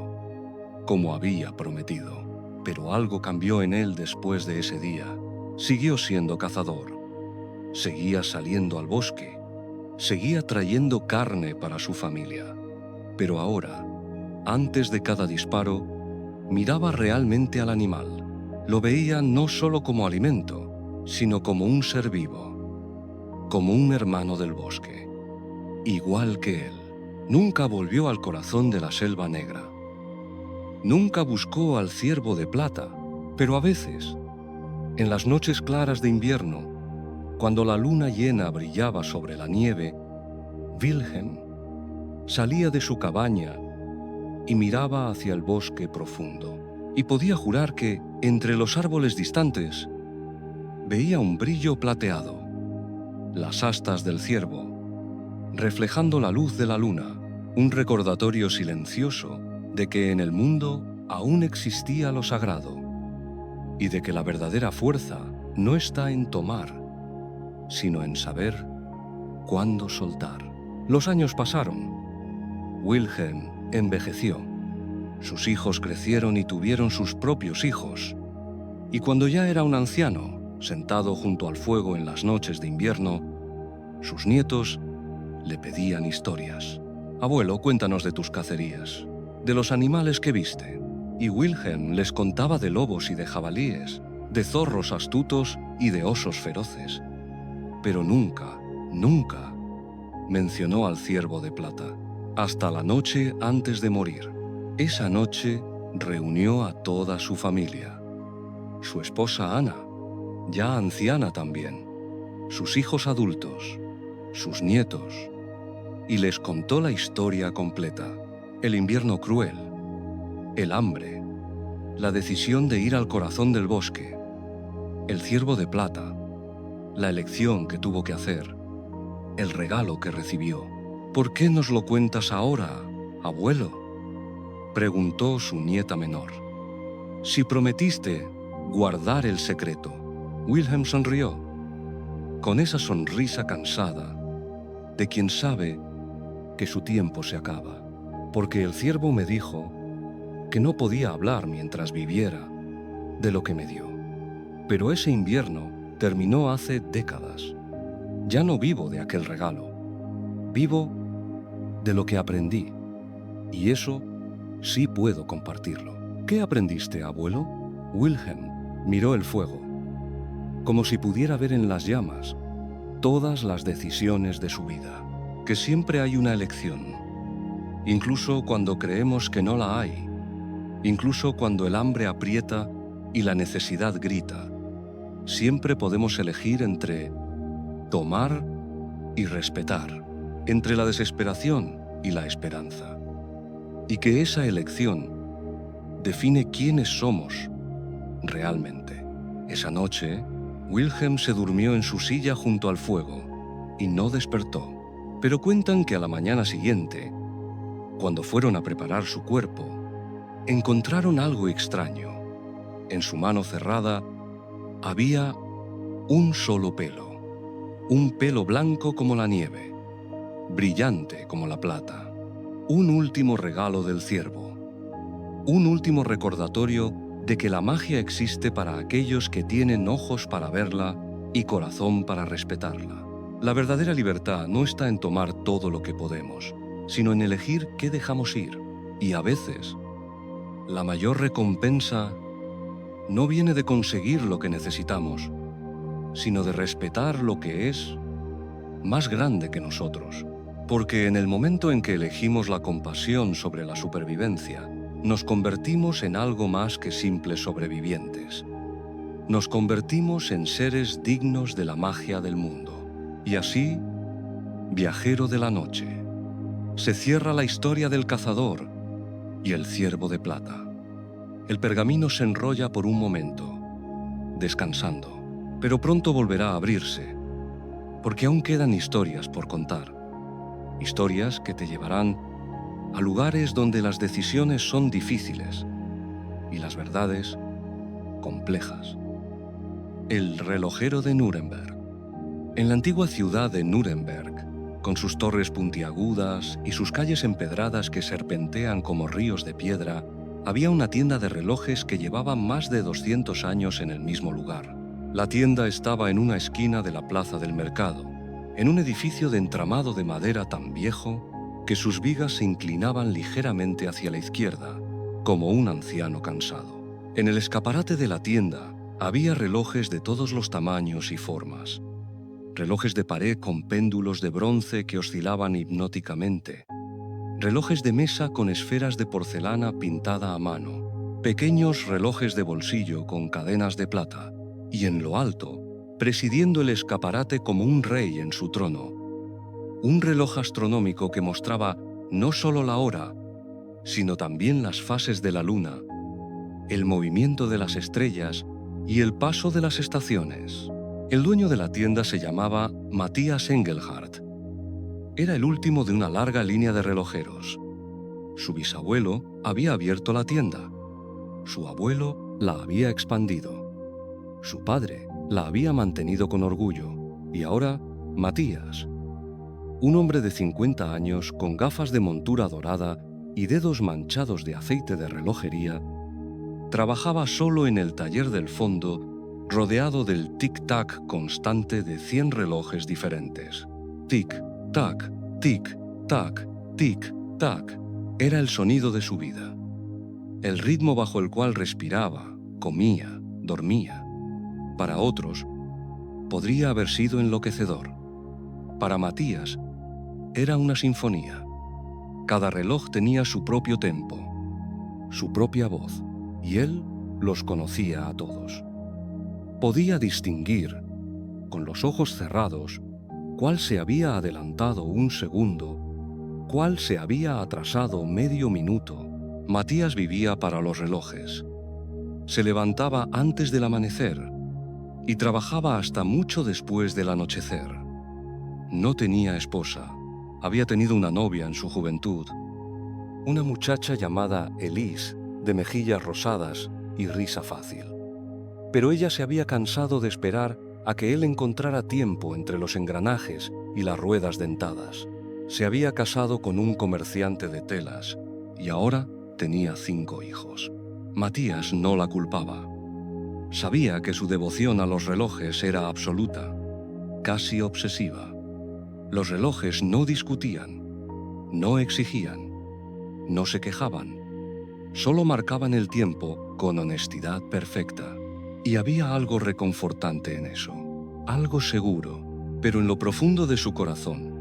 como había prometido. Pero algo cambió en él después de ese día. Siguió siendo cazador. Seguía saliendo al bosque. Seguía trayendo carne para su familia. Pero ahora, antes de cada disparo, miraba realmente al animal. Lo veía no solo como alimento, sino como un ser vivo, como un hermano del bosque, igual que él. Nunca volvió al corazón de la selva negra. Nunca buscó al ciervo de plata, pero a veces, en las noches claras de invierno, cuando la luna llena brillaba sobre la nieve, Wilhelm salía de su cabaña y miraba hacia el bosque profundo, y podía jurar que, entre los árboles distantes, veía un brillo plateado, las astas del ciervo, reflejando la luz de la luna, un recordatorio silencioso de que en el mundo aún existía lo sagrado, y de que la verdadera fuerza no está en tomar, sino en saber cuándo soltar. Los años pasaron. Wilhelm envejeció. Sus hijos crecieron y tuvieron sus propios hijos. Y cuando ya era un anciano, sentado junto al fuego en las noches de invierno, sus nietos le pedían historias. «Abuelo, cuéntanos de tus cacerías, de los animales que viste». Y Wilhelm les contaba de lobos y de jabalíes, de zorros astutos y de osos feroces. Pero nunca, nunca mencionó al ciervo de plata, hasta la noche antes de morir. Esa noche reunió a toda su familia. Su esposa Anna, ya anciana también, sus hijos adultos, sus nietos, y les contó la historia completa. el invierno cruel, el hambre, la decisión de ir al corazón del bosque, el ciervo de plata, la elección que tuvo que hacer, el regalo que recibió. ¿Por qué nos lo cuentas ahora, abuelo?, preguntó su nieta menor. Si prometiste guardar el secreto. Wilhelm sonrió, con esa sonrisa cansada de quien sabe que su tiempo se acaba, porque el ciervo me dijo que no podía hablar mientras viviera de lo que me dio. Pero ese invierno terminó hace décadas. Ya no vivo de aquel regalo. Vivo de lo que aprendí. Y eso sí puedo compartirlo. ¿Qué aprendiste, abuelo? Wilhelm miró el fuego, como si pudiera ver en las llamas todas las decisiones de su vida. Que siempre hay una elección, incluso cuando creemos que no la hay, incluso cuando el hambre aprieta y la necesidad grita. Siempre podemos elegir entre tomar y respetar, entre la desesperación y la esperanza. Y que esa elección define quiénes somos realmente. Esa noche, Wilhelm se durmió en su silla junto al fuego y no despertó. Pero cuentan que a la mañana siguiente, cuando fueron a preparar su cuerpo, encontraron algo extraño. En su mano cerrada había un solo pelo, un pelo blanco como la nieve, brillante como la plata. Un último regalo del ciervo, un último recordatorio de que la magia existe para aquellos que tienen ojos para verla y corazón para respetarla. La verdadera libertad no está en tomar todo lo que podemos, sino en elegir qué dejamos ir. Y a veces, la mayor recompensa no viene de conseguir lo que necesitamos, sino de respetar lo que es más grande que nosotros. Porque en el momento en que elegimos la compasión sobre la supervivencia, nos convertimos en algo más que simples sobrevivientes. Nos convertimos en seres dignos de la magia del mundo. Y así, viajero de la noche, se cierra la historia del cazador y el ciervo de plata. El pergamino se enrolla por un momento, descansando, pero pronto volverá a abrirse, porque aún quedan historias por contar. Historias que te llevarán a lugares donde las decisiones son difíciles y las verdades complejas. El relojero de Nuremberg. En la antigua ciudad de Nuremberg, con sus torres puntiagudas y sus calles empedradas que serpentean como ríos de piedra, había una tienda de relojes que llevaba más de 200 años en el mismo lugar. La tienda estaba en una esquina de la plaza del mercado, en un edificio de entramado de madera tan viejo que sus vigas se inclinaban ligeramente hacia la izquierda, como un anciano cansado. En el escaparate de la tienda había relojes de todos los tamaños y formas. Relojes de pared con péndulos de bronce que oscilaban hipnóticamente. Relojes de mesa con esferas de porcelana pintada a mano. Pequeños relojes de bolsillo con cadenas de plata. Y en lo alto, presidiendo el escaparate como un rey en su trono, un reloj astronómico que mostraba no solo la hora, sino también las fases de la luna, el movimiento de las estrellas y el paso de las estaciones. El dueño de la tienda se llamaba Matthias Engelhardt. Era el último de una larga línea de relojeros. Su bisabuelo había abierto la tienda. Su abuelo la había expandido. Su padre la había mantenido con orgullo. Y ahora, Matthias, un hombre de 50 años con gafas de montura dorada y dedos manchados de aceite de relojería, trabajaba solo en el taller del fondo, rodeado del tic-tac constante de 100 relojes diferentes. Tic-tac, tic-tac, tic-tac. Era el sonido de su vida. El ritmo bajo el cual respiraba, comía, dormía. Para otros, podría haber sido enloquecedor. Para Matthias, era una sinfonía. Cada reloj tenía su propio tempo, su propia voz, y él los conocía a todos. Podía distinguir, con los ojos cerrados, cuál se había adelantado un segundo, cual se había atrasado medio minuto, Matías vivía para los relojes. Se levantaba antes del amanecer y trabajaba hasta mucho después del anochecer. No tenía esposa. Había tenido una novia en su juventud, una muchacha llamada Elise, de mejillas rosadas y risa fácil. Pero ella se había cansado de esperar a que él encontrara tiempo entre los engranajes y las ruedas dentadas. Se había casado con un comerciante de telas y ahora tenía 5 hijos. Matías no la culpaba. Sabía que su devoción a los relojes era absoluta, casi obsesiva. Los relojes no discutían, no exigían, no se quejaban. Solo marcaban el tiempo con honestidad perfecta. Y había algo reconfortante en eso, algo seguro, pero en lo profundo de su corazón,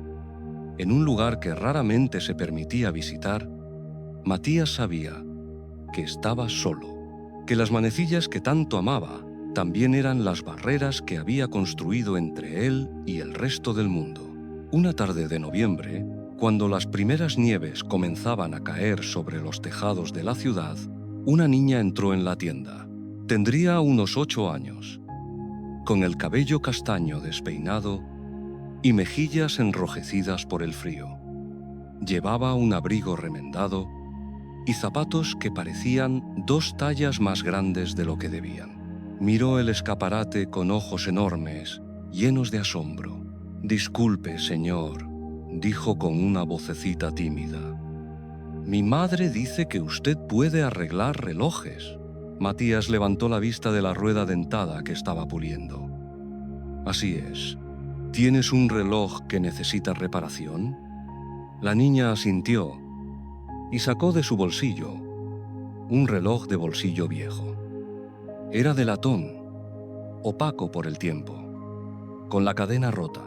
en un lugar que raramente se permitía visitar, Matías sabía que estaba solo, que las manecillas que tanto amaba también eran las barreras que había construido entre él y el resto del mundo. Una tarde de noviembre, cuando las primeras nieves comenzaban a caer sobre los tejados de la ciudad, una niña entró en la tienda. Tendría unos 8 años, con el cabello castaño despeinado y mejillas enrojecidas por el frío. Llevaba un abrigo remendado y zapatos que parecían 2 tallas más grandes de lo que debían. Miró el escaparate con ojos enormes, llenos de asombro. «Disculpe, señor», dijo con una vocecita tímida. «Mi madre dice que usted puede arreglar relojes». Matías levantó la vista de la rueda dentada que estaba puliendo. «Así es. ¿Tienes un reloj que necesita reparación?» La niña asintió y sacó de su bolsillo un reloj de bolsillo viejo. Era de latón, opaco por el tiempo, con la cadena rota.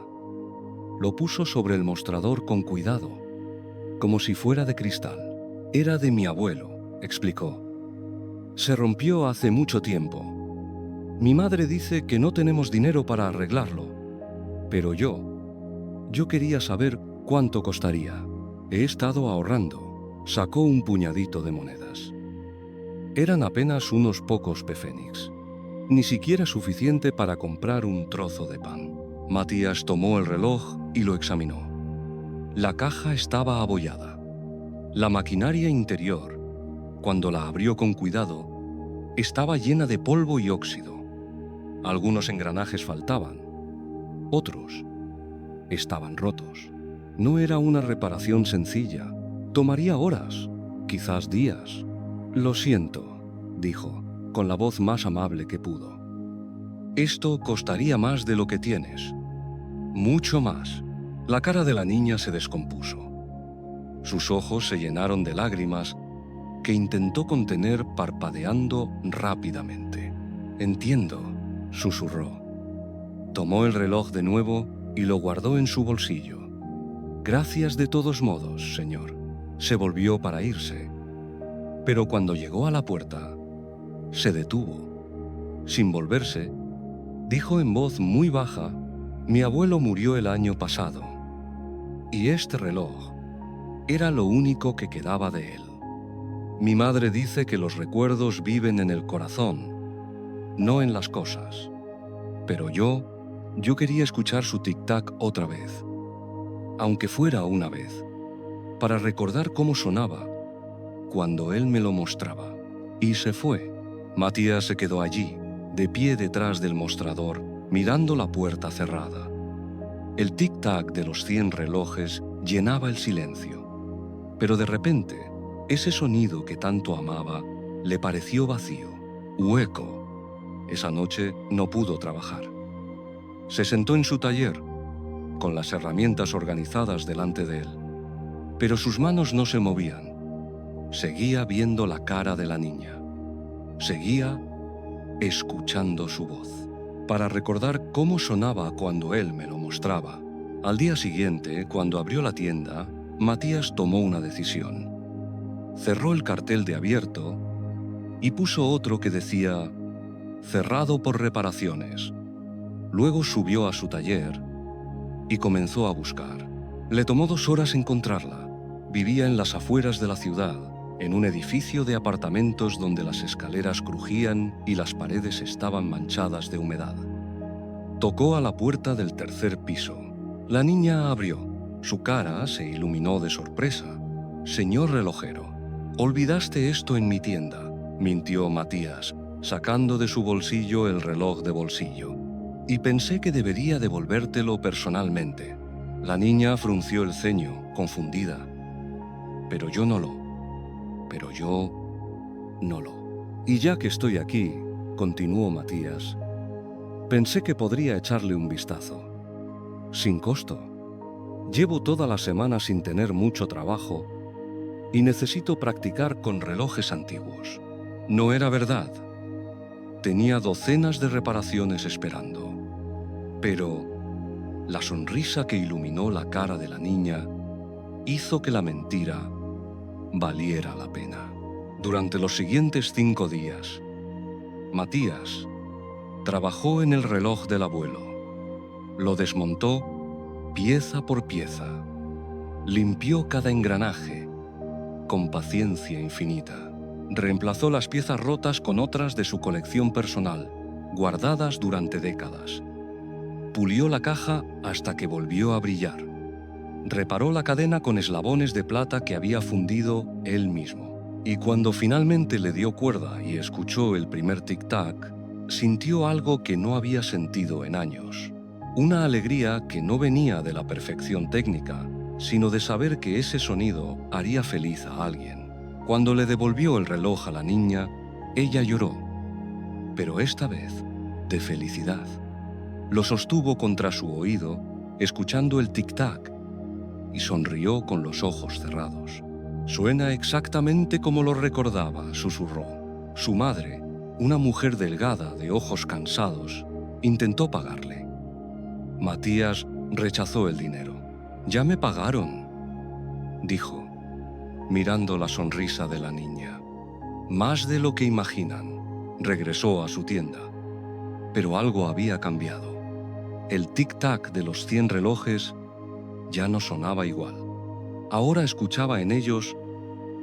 Lo puso sobre el mostrador con cuidado, como si fuera de cristal. «Era de mi abuelo», explicó. «Se rompió hace mucho tiempo. Mi madre dice que no tenemos dinero para arreglarlo, pero yo quería saber cuánto costaría. He estado ahorrando». Sacó un puñadito de monedas. Eran apenas unos pocos pfennigs, ni siquiera suficiente para comprar un trozo de pan. Matías tomó el reloj y lo examinó. La caja estaba abollada. La maquinaria interior, cuando la abrió con cuidado, estaba llena de polvo y óxido. Algunos engranajes faltaban, otros estaban rotos. No era una reparación sencilla. Tomaría horas, quizás días. «Lo siento», dijo, con la voz más amable que pudo. «Esto costaría más de lo que tienes. Mucho más». La cara de la niña se descompuso. Sus ojos se llenaron de lágrimas que intentó contener parpadeando rápidamente. «Entiendo», susurró. Tomó el reloj de nuevo y lo guardó en su bolsillo. «Gracias de todos modos, señor». Se volvió para irse, pero cuando llegó a la puerta, se detuvo. Sin volverse, dijo en voz muy baja: «Mi abuelo murió el año pasado, y este reloj era lo único que quedaba de él. Mi madre dice que los recuerdos viven en el corazón, no en las cosas. Pero yo quería escuchar su tic-tac otra vez, aunque fuera una vez, para recordar cómo sonaba cuando él me lo mostraba». Y se fue. Matías se quedó allí, de pie detrás del mostrador, mirando la puerta cerrada. El tic-tac de los 100 relojes llenaba el silencio. Pero de repente, ese sonido que tanto amaba le pareció vacío, hueco. Esa noche no pudo trabajar. Se sentó en su taller, con las herramientas organizadas delante de él. Pero sus manos no se movían. Seguía viendo la cara de la niña. Seguía escuchando su voz, para recordar cómo sonaba cuando él me lo mostraba. Al día siguiente, cuando abrió la tienda, Matías tomó una decisión. Cerró el cartel de abierto y puso otro que decía «Cerrado por reparaciones». Luego subió a su taller y comenzó a buscar. Le tomó 2 horas encontrarla. vivía en las afueras de la ciudad, en un edificio de apartamentos donde las escaleras crujían y las paredes estaban manchadas de humedad. Tocó a la puerta del tercer piso. La niña abrió. Su cara se iluminó de sorpresa. «Señor relojero, olvidaste esto en mi tienda», mintió Matías, sacando de su bolsillo el reloj de bolsillo. «Y pensé que debería devolvértelo personalmente». La niña frunció el ceño, confundida. «Pero yo no lo. Y ya que estoy aquí», continuó Matías, «pensé que podría echarle un vistazo. Sin costo. Llevo toda la semana sin tener mucho trabajo y necesito practicar con relojes antiguos». No era verdad. Tenía docenas de reparaciones esperando. Pero la sonrisa que iluminó la cara de la niña hizo que la mentira valiera la pena. Durante los siguientes 5 días, Matías trabajó en el reloj del abuelo. Lo desmontó pieza por pieza. Limpió cada engranaje con paciencia infinita. Reemplazó las piezas rotas con otras de su colección personal, guardadas durante décadas. Pulió la caja hasta que volvió a brillar. Reparó la cadena con eslabones de plata que había fundido él mismo. Y cuando finalmente le dio cuerda y escuchó el primer tic-tac, sintió algo que no había sentido en años. Una alegría que no venía de la perfección técnica, sino de saber que ese sonido haría feliz a alguien. Cuando le devolvió el reloj a la niña, ella lloró, pero esta vez de felicidad. Lo sostuvo contra su oído, escuchando el tic-tac, y sonrió con los ojos cerrados. «Suena exactamente como lo recordaba», susurró. Su madre, una mujer delgada de ojos cansados, intentó pagarle. Matías rechazó el dinero. «Ya me pagaron», dijo, mirando la sonrisa de la niña. «Más de lo que imaginan». Regresó a su tienda. Pero algo había cambiado. El tic-tac de los 100 relojes ya no sonaba igual. Ahora escuchaba en ellos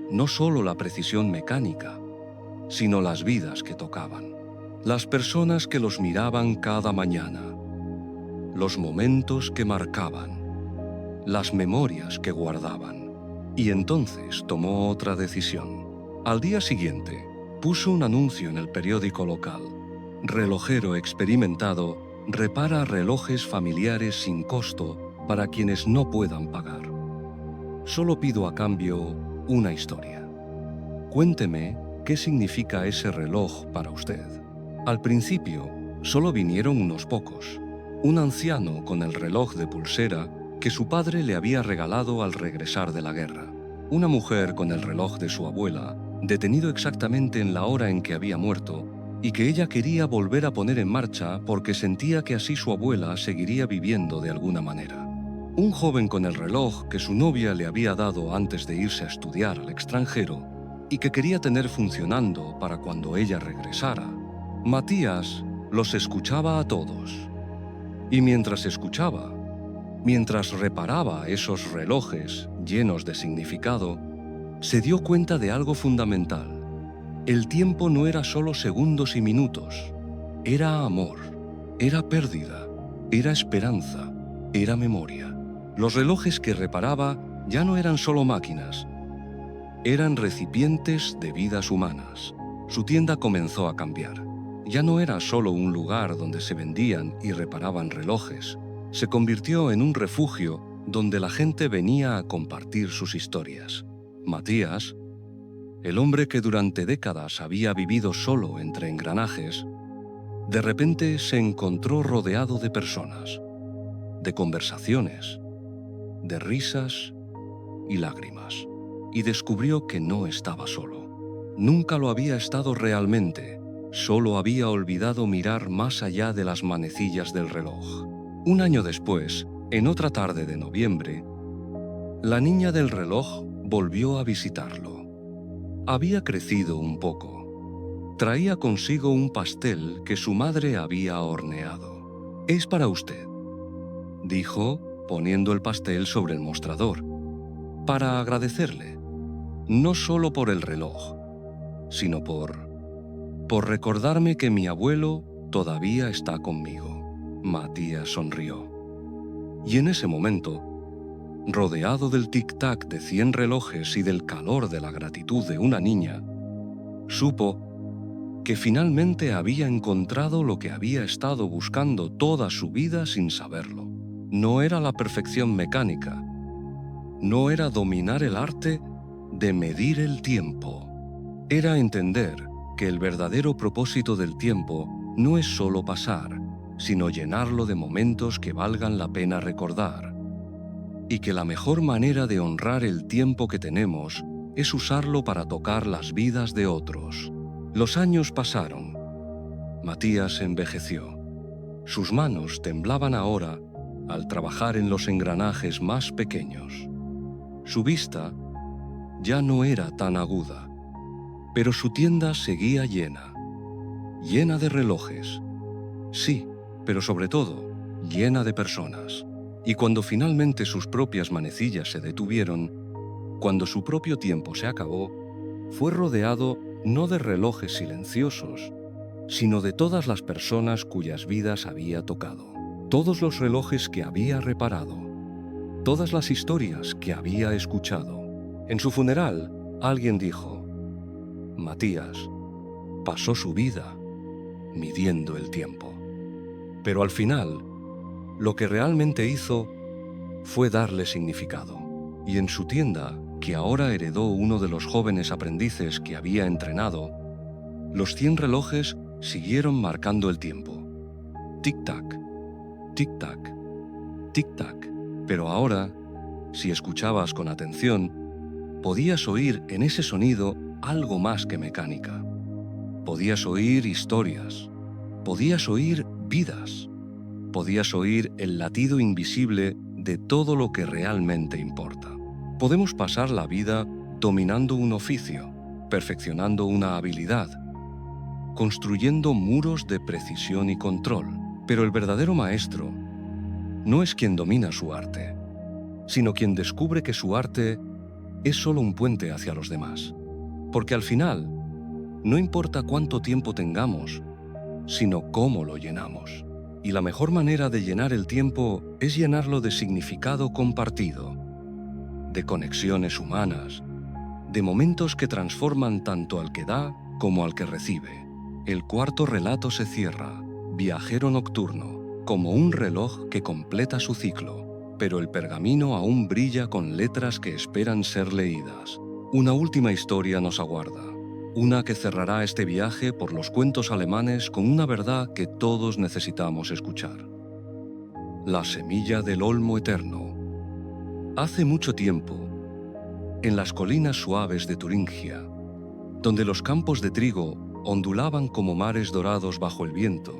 no solo la precisión mecánica, sino las vidas que tocaban, las personas que los miraban cada mañana, los momentos que marcaban, las memorias que guardaban. Y entonces tomó otra decisión. Al día siguiente, puso un anuncio en el periódico local. «Relojero experimentado repara relojes familiares sin costo para quienes no puedan pagar. Solo pido a cambio una historia. Cuénteme qué significa ese reloj para usted». Al principio, solo vinieron unos pocos. Un anciano con el reloj de pulsera que su padre le había regalado al regresar de la guerra. Una mujer con el reloj de su abuela, detenido exactamente en la hora en que había muerto, y que ella quería volver a poner en marcha porque sentía que así su abuela seguiría viviendo de alguna manera. Un joven con el reloj que su novia le había dado antes de irse a estudiar al extranjero y que quería tener funcionando para cuando ella regresara. Matías los escuchaba a todos. Y mientras escuchaba, mientras reparaba esos relojes llenos de significado, se dio cuenta de algo fundamental. El tiempo no era solo segundos y minutos. Era amor, era pérdida, era esperanza, era memoria. Los relojes que reparaba ya no eran solo máquinas. Eran recipientes de vidas humanas. Su tienda comenzó a cambiar. Ya no era solo un lugar donde se vendían y reparaban relojes. Se convirtió en un refugio donde la gente venía a compartir sus historias. Matías, el hombre que durante décadas había vivido solo entre engranajes, de repente se encontró rodeado de personas, de conversaciones, de risas y lágrimas, y descubrió que no estaba solo. Nunca lo había estado realmente, solo había olvidado mirar más allá de las manecillas del reloj. Un año después, en otra tarde de noviembre, la niña del reloj volvió a visitarlo. Había crecido un poco. Traía consigo un pastel que su madre había horneado. «Es para usted», dijo, poniendo el pastel sobre el mostrador. para agradecerle, no solo por el reloj, sino por recordarme que mi abuelo todavía está conmigo. Matías sonrió. Y en ese momento, rodeado del tic-tac de 100 relojes y del calor de la gratitud de una niña, supo que finalmente había encontrado lo que había estado buscando toda su vida sin saberlo. No era la perfección mecánica, no era dominar el arte de medir el tiempo. Era entender que el verdadero propósito del tiempo no es solo pasar, sino llenarlo de momentos que valgan la pena recordar. Y que la mejor manera de honrar el tiempo que tenemos es usarlo para tocar las vidas de otros. Los años pasaron. Matías envejeció. Sus manos temblaban ahora al trabajar en los engranajes más pequeños. Su vista ya no era tan aguda, pero su tienda seguía llena de relojes. Sí, pero sobre todo, llena de personas. Y cuando finalmente sus propias manecillas se detuvieron, cuando su propio tiempo se acabó, fue rodeado no de relojes silenciosos, sino de todas las personas cuyas vidas había tocado, todos los relojes que había reparado, todas las historias que había escuchado. En su funeral, alguien dijo: Matías pasó su vida midiendo el tiempo. Pero al final, lo que realmente hizo fue darle significado. Y en su tienda, que ahora heredó uno de los jóvenes aprendices que había entrenado, los 100 relojes siguieron marcando el tiempo. Tic-tac, tic-tac, tic-tac. Pero ahora, si escuchabas con atención, podías oír en ese sonido algo más que mecánica. Podías oír historias, podías oír vidas, podías oír el latido invisible de todo lo que realmente importa. Podemos pasar la vida dominando un oficio, perfeccionando una habilidad, construyendo muros de precisión y control, pero el verdadero maestro no es quien domina su arte, sino quien descubre que su arte es solo un puente hacia los demás. Porque al final, no importa cuánto tiempo tengamos, sino cómo lo llenamos. Y la mejor manera de llenar el tiempo es llenarlo de significado compartido, de conexiones humanas, de momentos que transforman tanto al que da como al que recibe. El cuarto relato se cierra, viajero nocturno, como un reloj que completa su ciclo, pero el pergamino aún brilla con letras que esperan ser leídas. Una última historia nos aguarda, una que cerrará este viaje por los cuentos alemanes con una verdad que todos necesitamos escuchar. La semilla del olmo eterno. Hace mucho tiempo, en las colinas suaves de Turingia, donde los campos de trigo ondulaban como mares dorados bajo el viento,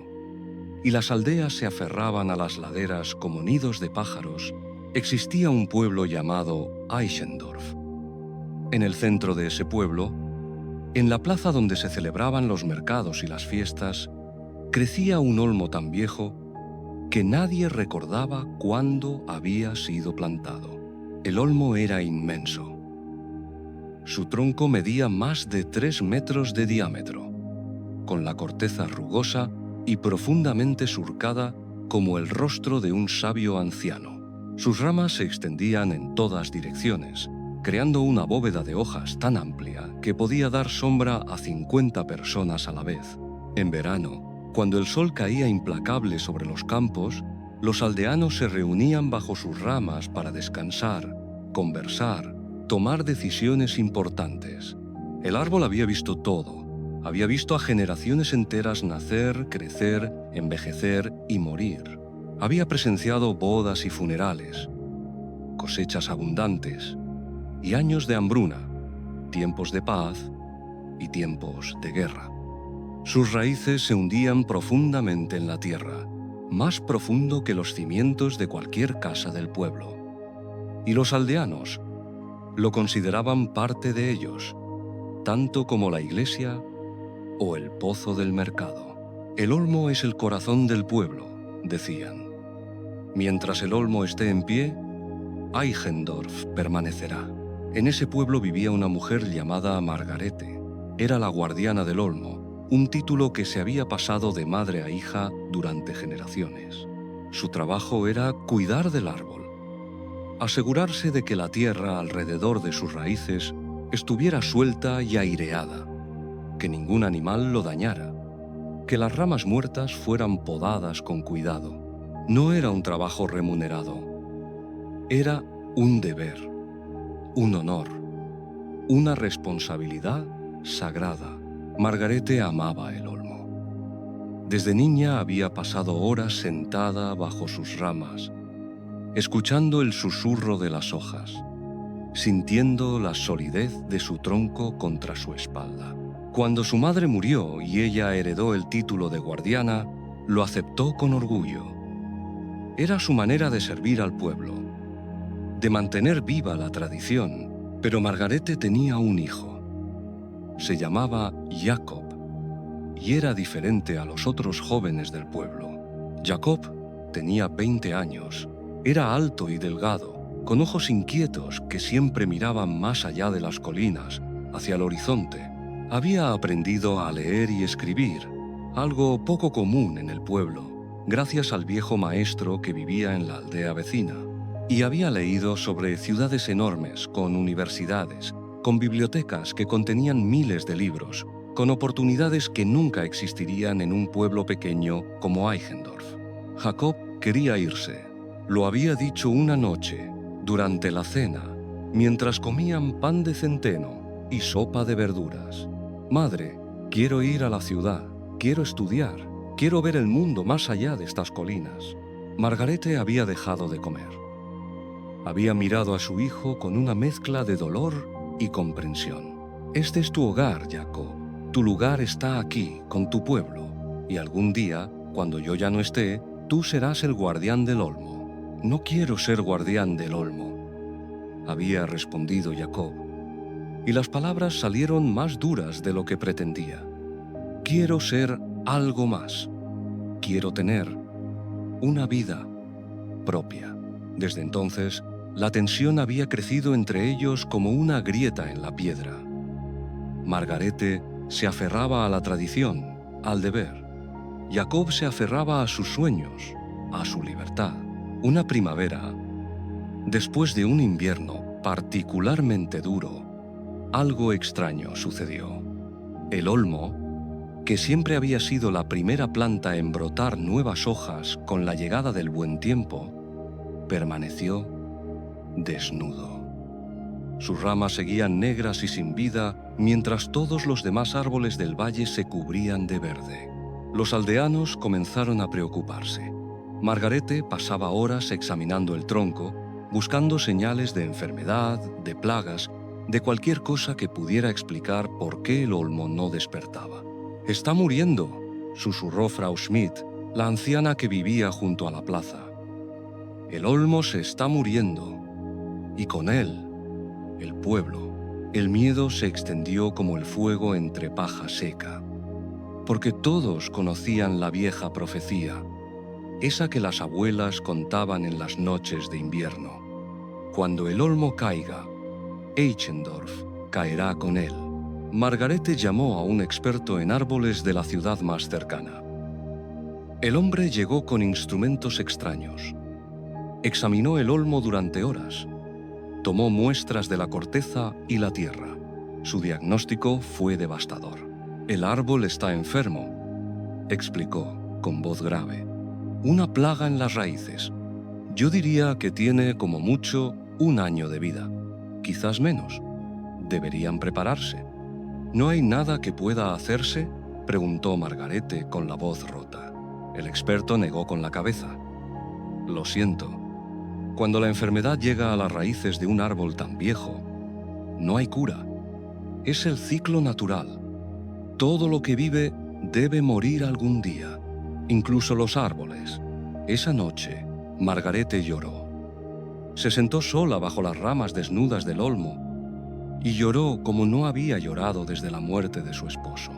y las aldeas se aferraban a las laderas como nidos de pájaros, existía un pueblo llamado Eichendorf. En el centro de ese pueblo, en la plaza donde se celebraban los mercados y las fiestas, crecía un olmo tan viejo que nadie recordaba cuándo había sido plantado. El olmo era inmenso. Su tronco medía más de 3 metros de diámetro, con la corteza rugosa y profundamente surcada como el rostro de un sabio anciano. Sus ramas se extendían en todas direcciones, creando una bóveda de hojas tan amplia que podía dar sombra a 50 personas a la vez. En verano, cuando el sol caía implacable sobre los campos, los aldeanos se reunían bajo sus ramas para descansar, conversar, tomar decisiones importantes. El árbol había visto todo. Había visto a generaciones enteras nacer, crecer, envejecer y morir. Había presenciado bodas y funerales, cosechas abundantes y años de hambruna, tiempos de paz y tiempos de guerra. Sus raíces se hundían profundamente en la tierra, más profundo que los cimientos de cualquier casa del pueblo. Y los aldeanos lo consideraban parte de ellos, tanto como la iglesia o el pozo del mercado. El olmo es el corazón del pueblo, decían. Mientras el olmo esté en pie, Eichendorf permanecerá. En ese pueblo vivía una mujer llamada Margarete. Era la guardiana del olmo, un título que se había pasado de madre a hija durante generaciones. Su trabajo era cuidar del árbol, asegurarse de que la tierra alrededor de sus raíces estuviera suelta y aireada, que ningún animal lo dañara, que las ramas muertas fueran podadas con cuidado. No era un trabajo remunerado, era un deber, un honor, una responsabilidad sagrada. Margarete amaba el olmo. Desde niña había pasado horas sentada bajo sus ramas, escuchando el susurro de las hojas, sintiendo la solidez de su tronco contra su espalda. Cuando su madre murió y ella heredó el título de guardiana, lo aceptó con orgullo. Era su manera de servir al pueblo, de mantener viva la tradición. Pero Margarete tenía un hijo. Se llamaba Jacob y era diferente a los otros jóvenes del pueblo. Jacob tenía 20 años, era alto y delgado, con ojos inquietos que siempre miraban más allá de las colinas, hacia el horizonte. Había aprendido a leer y escribir, algo poco común en el pueblo, gracias al viejo maestro que vivía en la aldea vecina. Y había leído sobre ciudades enormes, con universidades, con bibliotecas que contenían miles de libros, con oportunidades que nunca existirían en un pueblo pequeño como Eichendorf. Jacob quería irse. Lo había dicho una noche, durante la cena, mientras comían pan de centeno y sopa de verduras. «Madre, quiero ir a la ciudad, quiero estudiar, quiero ver el mundo más allá de estas colinas». Margarete había dejado de comer. Había mirado a su hijo con una mezcla de dolor y comprensión. «Este es tu hogar, Jacob. Tu lugar está aquí, con tu pueblo. Y algún día, cuando yo ya no esté, tú serás el guardián del olmo». «No quiero ser guardián del olmo», había respondido Jacob. Y las palabras salieron más duras de lo que pretendía. «Quiero ser algo más. Quiero tener una vida propia». Desde entonces, la tensión había crecido entre ellos como una grieta en la piedra. Margarete se aferraba a la tradición, al deber. Jacob se aferraba a sus sueños, a su libertad. Una primavera, después de un invierno particularmente duro, algo extraño sucedió. El olmo, que siempre había sido la primera planta en brotar nuevas hojas con la llegada del buen tiempo, permaneció desnudo. Sus ramas seguían negras y sin vida, mientras todos los demás árboles del valle se cubrían de verde. Los aldeanos comenzaron a preocuparse. Margarete pasaba horas examinando el tronco, buscando señales de enfermedad, de plagas, de cualquier cosa que pudiera explicar por qué el olmo no despertaba. «Está muriendo», susurró Frau Schmidt, la anciana que vivía junto a la plaza. «El olmo se está muriendo, y con él, el pueblo». El miedo se extendió como el fuego entre paja seca, porque todos conocían la vieja profecía, esa que las abuelas contaban en las noches de invierno. Cuando el olmo caiga, Eichendorf caerá con él. Margarete llamó a un experto en árboles de la ciudad más cercana. El hombre llegó con instrumentos extraños. Examinó el olmo durante horas. Tomó muestras de la corteza y la tierra. Su diagnóstico fue devastador. «El árbol está enfermo», explicó con voz grave. «Una plaga en las raíces. Yo diría que tiene como mucho 1 año de vida. Quizás menos. Deberían prepararse». «¿No hay nada que pueda hacerse?», preguntó Margarete con la voz rota. El experto negó con la cabeza. «Lo siento. Cuando la enfermedad llega a las raíces de un árbol tan viejo, no hay cura. Es el ciclo natural. Todo lo que vive debe morir algún día, incluso los árboles». Esa noche, Margarete lloró. Se sentó sola bajo las ramas desnudas del olmo y lloró como no había llorado desde la muerte de su esposo.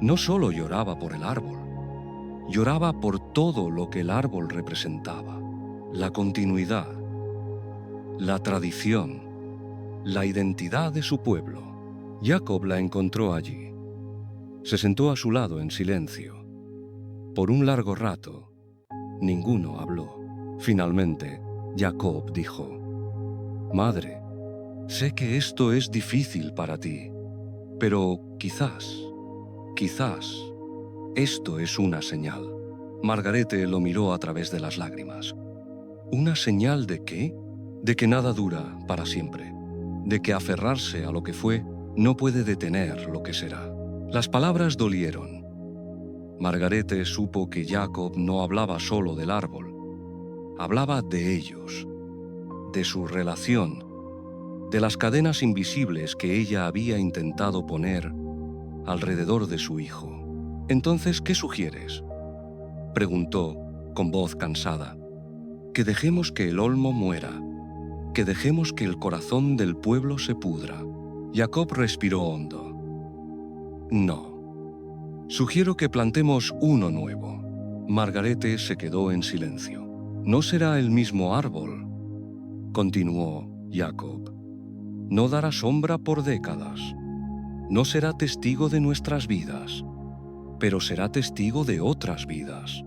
No solo lloraba por el árbol, lloraba por todo lo que el árbol representaba: la continuidad, la tradición, la identidad de su pueblo. Jacob la encontró allí. Se sentó a su lado en silencio. Por un largo rato, ninguno habló. Finalmente, Jacob dijo: «Madre, sé que esto es difícil para ti, pero quizás, esto es una señal». Margarete lo miró a través de las lágrimas. ¿Una señal de qué? De que nada dura para siempre, de que aferrarse a lo que fue no puede detener lo que será. Las palabras dolieron. Margarete supo que Jacob no hablaba solo del árbol, hablaba de ellos, de su relación, de las cadenas invisibles que ella había intentado poner alrededor de su hijo. «Entonces, ¿qué sugieres?», preguntó con voz cansada. «Que dejemos que el olmo muera, que dejemos que el corazón del pueblo se pudra». Jacob respiró hondo. «No. Sugiero que plantemos uno nuevo». Margarete se quedó en silencio. «No será el mismo árbol», continuó Jacob. «No dará sombra por décadas. No será testigo de nuestras vidas, pero será testigo de otras vidas,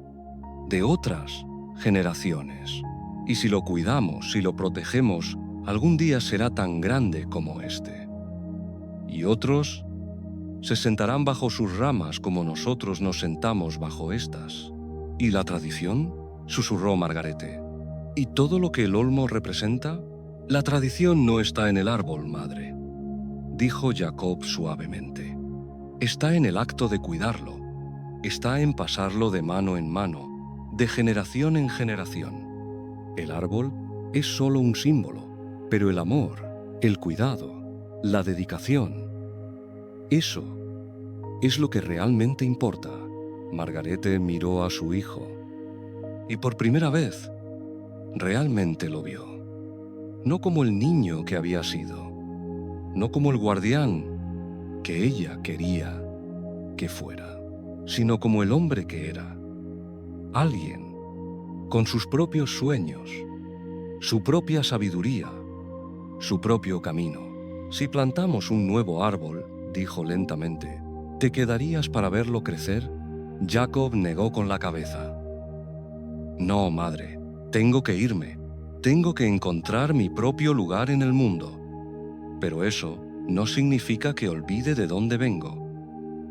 de otras generaciones. Y si lo cuidamos, si lo protegemos, algún día será tan grande como este. Y otros se sentarán bajo sus ramas como nosotros nos sentamos bajo estas». «¿Y la tradición?», susurró Margarete. «¿Y todo lo que el olmo representa?». «La tradición no está en el árbol, madre», dijo Jacob suavemente. «Está en el acto de cuidarlo. Está en pasarlo de mano en mano, de generación en generación. El árbol es solo un símbolo, pero el amor, el cuidado, la dedicación, eso es lo que realmente importa». Margarete miró a su hijo y por primera vez realmente lo vio. No como el niño que había sido, no como el guardián que ella quería que fuera, sino como el hombre que era. Alguien con sus propios sueños, su propia sabiduría, su propio camino. «Si plantamos un nuevo árbol», dijo lentamente, «¿te quedarías para verlo crecer?». Jacob negó con la cabeza. «No, madre, tengo que irme. Tengo que encontrar mi propio lugar en el mundo. Pero eso no significa que olvide de dónde vengo,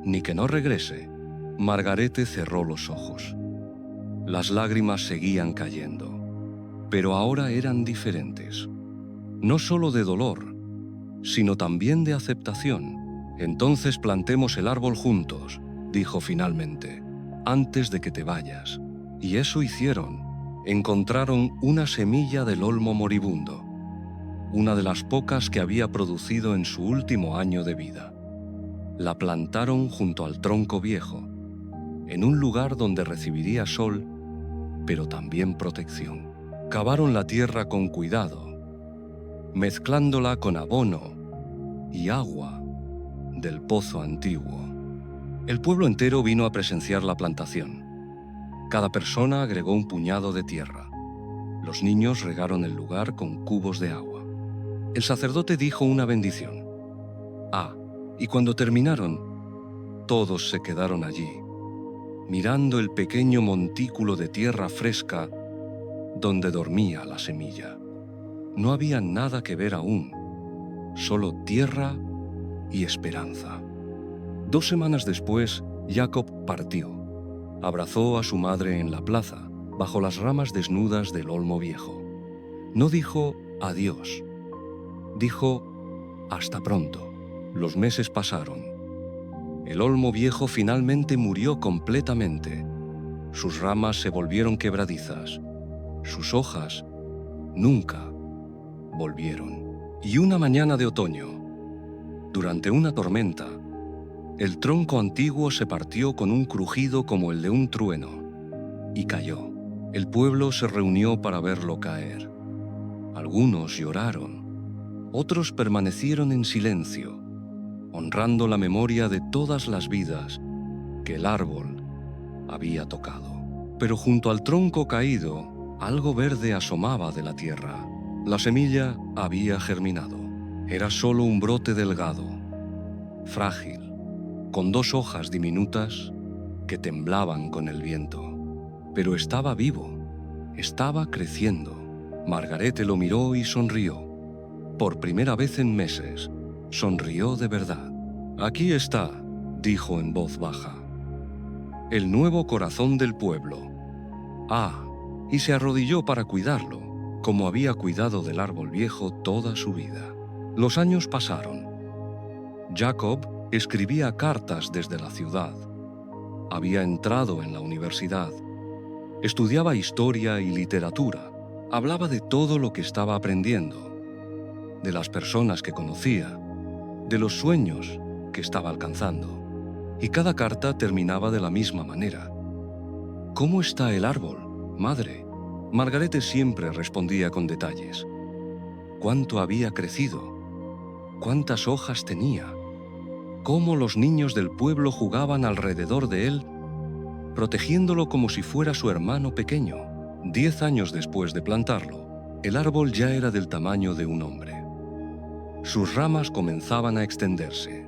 ni que no regrese». Margarete cerró los ojos. Las lágrimas seguían cayendo, pero ahora eran diferentes. No solo de dolor, sino también de aceptación. «Entonces plantemos el árbol juntos», dijo finalmente, «antes de que te vayas». Y eso hicieron. Encontraron una semilla del olmo moribundo, una de las pocas que había producido en su último año de vida. La plantaron junto al tronco viejo, en un lugar donde recibiría sol, pero también protección. Cavaron la tierra con cuidado, mezclándola con abono y agua del pozo antiguo. El pueblo entero vino a presenciar la plantación. Cada persona agregó un puñado de tierra. Los niños regaron el lugar con cubos de agua. El sacerdote dijo una bendición. Y cuando terminaron, todos se quedaron allí, mirando el pequeño montículo de tierra fresca donde dormía la semilla. No había nada que ver aún, solo tierra y esperanza. 2 semanas después, Jacob partió. Abrazó a su madre en la plaza, bajo las ramas desnudas del olmo viejo. No dijo adiós, dijo hasta pronto. Los meses pasaron. El olmo viejo finalmente murió completamente. Sus ramas se volvieron quebradizas. Sus hojas nunca volvieron. Y una mañana de otoño, durante una tormenta, el tronco antiguo se partió con un crujido como el de un trueno y cayó. El pueblo se reunió para verlo caer. Algunos lloraron, otros permanecieron en silencio, honrando la memoria de todas las vidas que el árbol había tocado. Pero junto al tronco caído, algo verde asomaba de la tierra. La semilla había germinado. Era solo un brote delgado, frágil, con 2 hojas diminutas que temblaban con el viento. Pero estaba vivo, estaba creciendo. Margarete lo miró y sonrió. Por primera vez en meses, sonrió de verdad. «Aquí está», dijo en voz baja, «el nuevo corazón del pueblo». Ah, y se arrodilló para cuidarlo, como había cuidado del árbol viejo toda su vida. Los años pasaron. Jacob escribía cartas desde la ciudad. Había entrado en la universidad. Estudiaba historia y literatura. Hablaba de todo lo que estaba aprendiendo, de las personas que conocía, de los sueños que estaba alcanzando. Y cada carta terminaba de la misma manera. «¿Cómo está el árbol, madre?». Margarete siempre respondía con detalles. Cuánto había crecido, cuántas hojas tenía, cómo los niños del pueblo jugaban alrededor de él, protegiéndolo como si fuera su hermano pequeño. 10 años después de plantarlo, el árbol ya era del tamaño de un hombre. Sus ramas comenzaban a extenderse.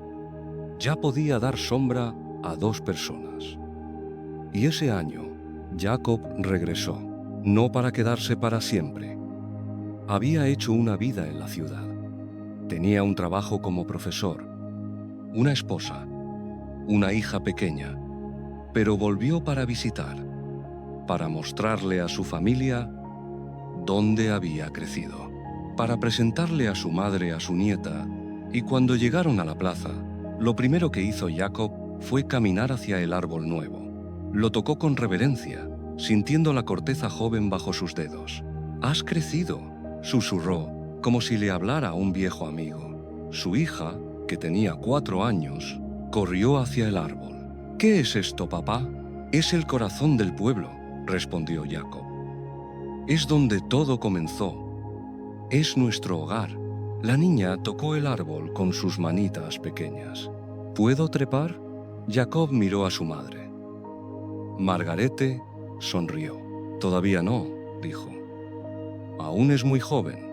Ya podía dar sombra a 2 personas. Y ese año, Jacob regresó, no para quedarse para siempre. Había hecho una vida en la ciudad. Tenía un trabajo como profesor, una esposa, una hija pequeña, pero volvió para visitar, para mostrarle a su familia dónde había crecido, para presentarle a su madre a su nieta, y cuando llegaron a la plaza, lo primero que hizo Jacob fue caminar hacia el árbol nuevo. Lo tocó con reverencia, sintiendo la corteza joven bajo sus dedos. «Has crecido», susurró, como si le hablara a un viejo amigo. Su hija, que tenía 4 años, corrió hacia el árbol. «¿Qué es esto, papá?» «Es el corazón del pueblo», respondió Jacob. «Es donde todo comenzó. Es nuestro hogar». La niña tocó el árbol con sus manitas pequeñas. «¿Puedo trepar?» Jacob miró a su madre. Margarete sonrió. «Todavía no», dijo. «Aún es muy joven.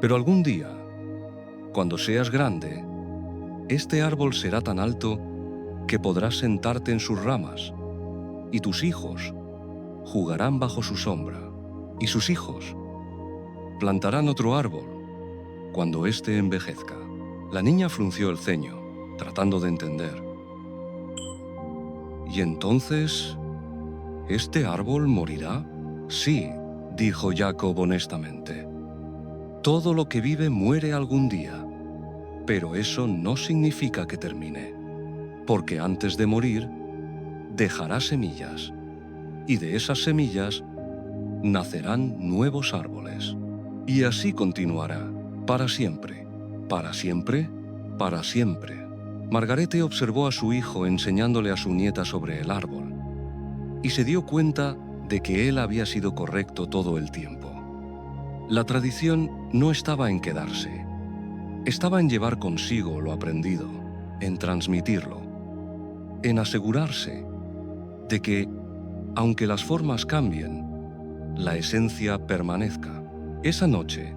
Pero algún día, cuando seas grande, este árbol será tan alto que podrás sentarte en sus ramas, y tus hijos jugarán bajo su sombra, y sus hijos plantarán otro árbol cuando éste envejezca». La niña frunció el ceño, tratando de entender. «¿Y entonces este árbol morirá?» «Sí», dijo Jacob honestamente. «Todo lo que vive muere algún día, pero eso no significa que termine, porque antes de morir dejará semillas, y de esas semillas nacerán nuevos árboles. Y así continuará, para siempre, para siempre, para siempre». Margarete observó a su hijo enseñándole a su nieta sobre el árbol, y se dio cuenta de que él había sido correcto todo el tiempo. La tradición no estaba en quedarse, estaba en llevar consigo lo aprendido, en transmitirlo, en asegurarse de que, aunque las formas cambien, la esencia permanezca. Esa noche,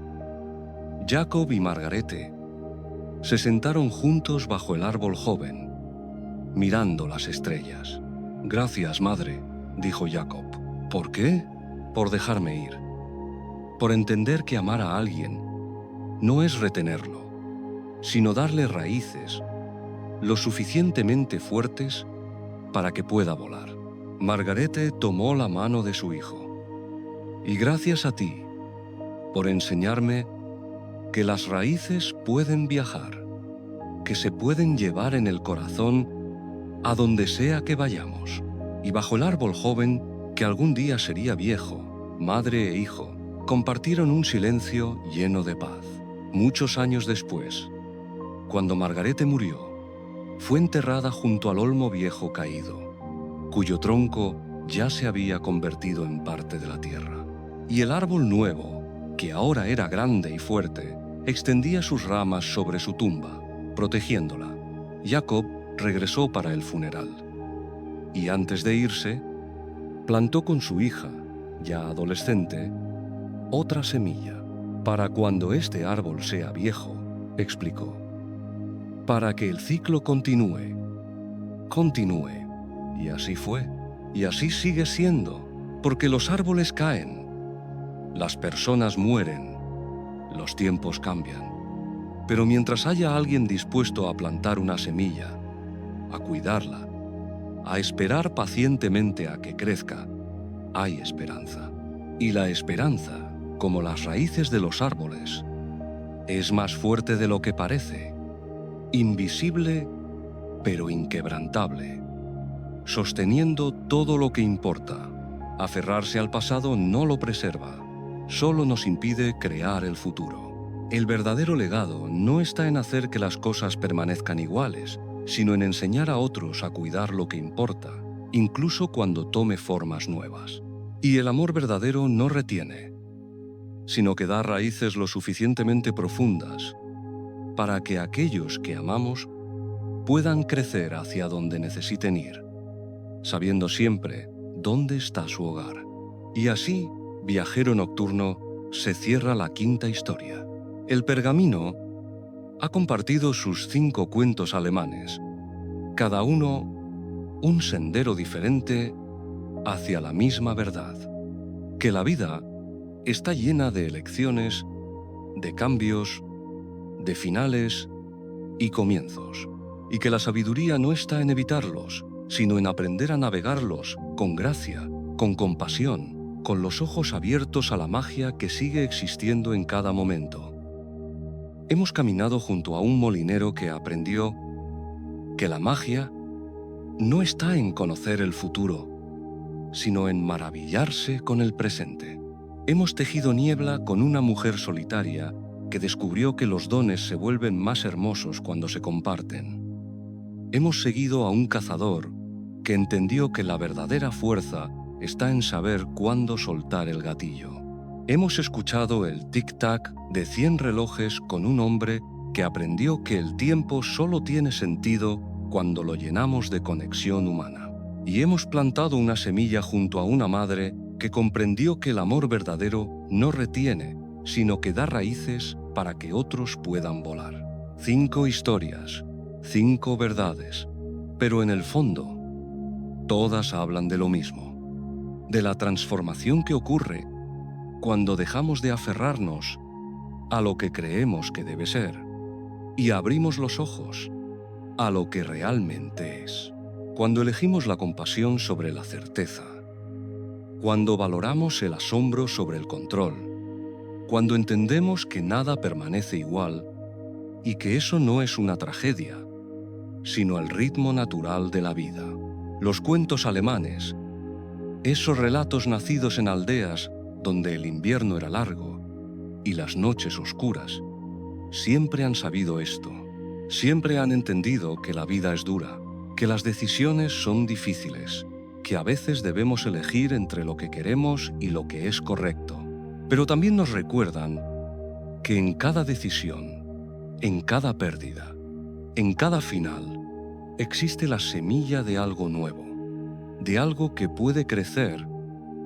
Jacob y Margarete se sentaron juntos bajo el árbol joven, mirando las estrellas. «Gracias, madre», dijo Jacob. «¿Por qué?» «Por dejarme ir. Por entender que amar a alguien no es retenerlo, sino darle raíces lo suficientemente fuertes para que pueda volar». Margarete tomó la mano de su hijo. «Y gracias a ti por enseñarme que las raíces pueden viajar, que se pueden llevar en el corazón a donde sea que vayamos». Y bajo el árbol joven, que algún día sería viejo, madre e hijo compartieron un silencio lleno de paz. Muchos años después, cuando Margarete murió, fue enterrada junto al olmo viejo caído, cuyo tronco ya se había convertido en parte de la tierra. Y el árbol nuevo, que ahora era grande y fuerte, extendía sus ramas sobre su tumba, protegiéndola. Jacob regresó para el funeral, y antes de irse, plantó con su hija, ya adolescente, otra semilla. «Para cuando este árbol sea viejo, explicó. Para que el ciclo continúe. Y así fue. Y así sigue siendo, porque los árboles caen, las personas mueren, los tiempos cambian. Pero mientras haya alguien dispuesto a plantar una semilla, a cuidarla, a esperar pacientemente a que crezca, hay esperanza. Y la esperanza, como las raíces de los árboles, es más fuerte de lo que parece, invisible pero inquebrantable, sosteniendo todo lo que importa. Aferrarse al pasado no lo preserva, solo nos impide crear el futuro. El verdadero legado no está en hacer que las cosas permanezcan iguales, sino en enseñar a otros a cuidar lo que importa, incluso cuando tome formas nuevas. Y el amor verdadero no retiene, sino que da raíces lo suficientemente profundas para que aquellos que amamos puedan crecer hacia donde necesiten ir, sabiendo siempre dónde está su hogar. Y así, Viajero Nocturno se cierra la quinta historia. El Pergamino ha compartido sus 5 cuentos alemanes, cada uno un sendero diferente hacia la misma verdad, que la vida está llena de elecciones, de cambios, de finales y comienzos, y que la sabiduría no está en evitarlos, sino en aprender a navegarlos con gracia, con compasión, con los ojos abiertos a la magia que sigue existiendo en cada momento. Hemos caminado junto a un molinero que aprendió que la magia no está en conocer el futuro, sino en maravillarse con el presente. Hemos tejido niebla con una mujer solitaria que descubrió que los dones se vuelven más hermosos cuando se comparten. Hemos seguido a un cazador que entendió que la verdadera fuerza está en saber cuándo soltar el gatillo. Hemos escuchado el tic-tac de 100 relojes con un hombre que aprendió que el tiempo solo tiene sentido cuando lo llenamos de conexión humana. Y hemos plantado una semilla junto a una madre que comprendió que el amor verdadero no retiene, sino que da raíces para que otros puedan volar. 5 historias, 5 verdades, pero en el fondo, todas hablan de lo mismo, de la transformación que ocurre cuando dejamos de aferrarnos a lo que creemos que debe ser y abrimos los ojos a lo que realmente es. Cuando elegimos la compasión sobre la certeza, cuando valoramos el asombro sobre el control, cuando entendemos que nada permanece igual y que eso no es una tragedia, sino el ritmo natural de la vida. Los cuentos alemanes, esos relatos nacidos en aldeas donde el invierno era largo y las noches oscuras, siempre han sabido esto. Siempre han entendido que la vida es dura, que las decisiones son difíciles, que a veces debemos elegir entre lo que queremos y lo que es correcto. Pero también nos recuerdan que en cada decisión, en cada pérdida, en cada final, existe la semilla de algo nuevo, de algo que puede crecer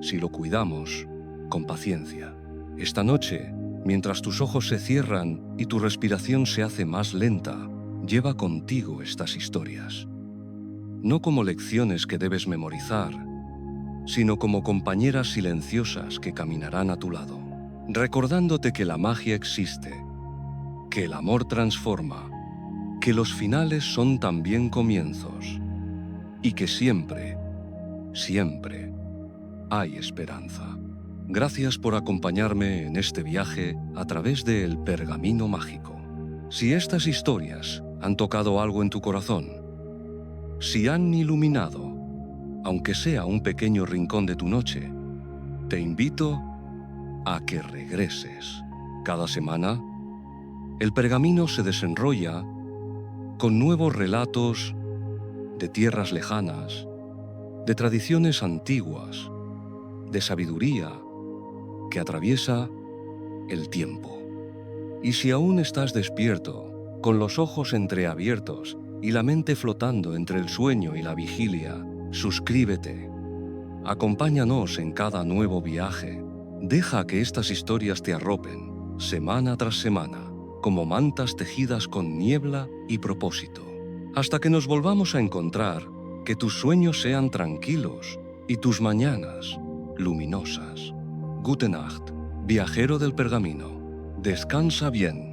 si lo cuidamos con paciencia. Esta noche, mientras tus ojos se cierran y tu respiración se hace más lenta, lleva contigo estas historias. No como lecciones que debes memorizar, sino como compañeras silenciosas que caminarán a tu lado, recordándote que la magia existe, que el amor transforma, que los finales son también comienzos y que siempre, siempre hay esperanza. Gracias por acompañarme en este viaje a través de El Pergamino Mágico. Si estas historias han tocado algo en tu corazón, si han iluminado, aunque sea un pequeño rincón de tu noche, te invito a que regreses. Cada semana, El Pergamino se desenrolla con nuevos relatos de tierras lejanas, de tradiciones antiguas, de sabiduría que atraviesa el tiempo. Y si aún estás despierto, con los ojos entreabiertos y la mente flotando entre el sueño y la vigilia, suscríbete. Acompáñanos en cada nuevo viaje. Deja que estas historias te arropen, semana tras semana, como mantas tejidas con niebla y propósito. Hasta que nos volvamos a encontrar, que tus sueños sean tranquilos y tus mañanas luminosas. Gute Nacht, viajero del pergamino. Descansa bien.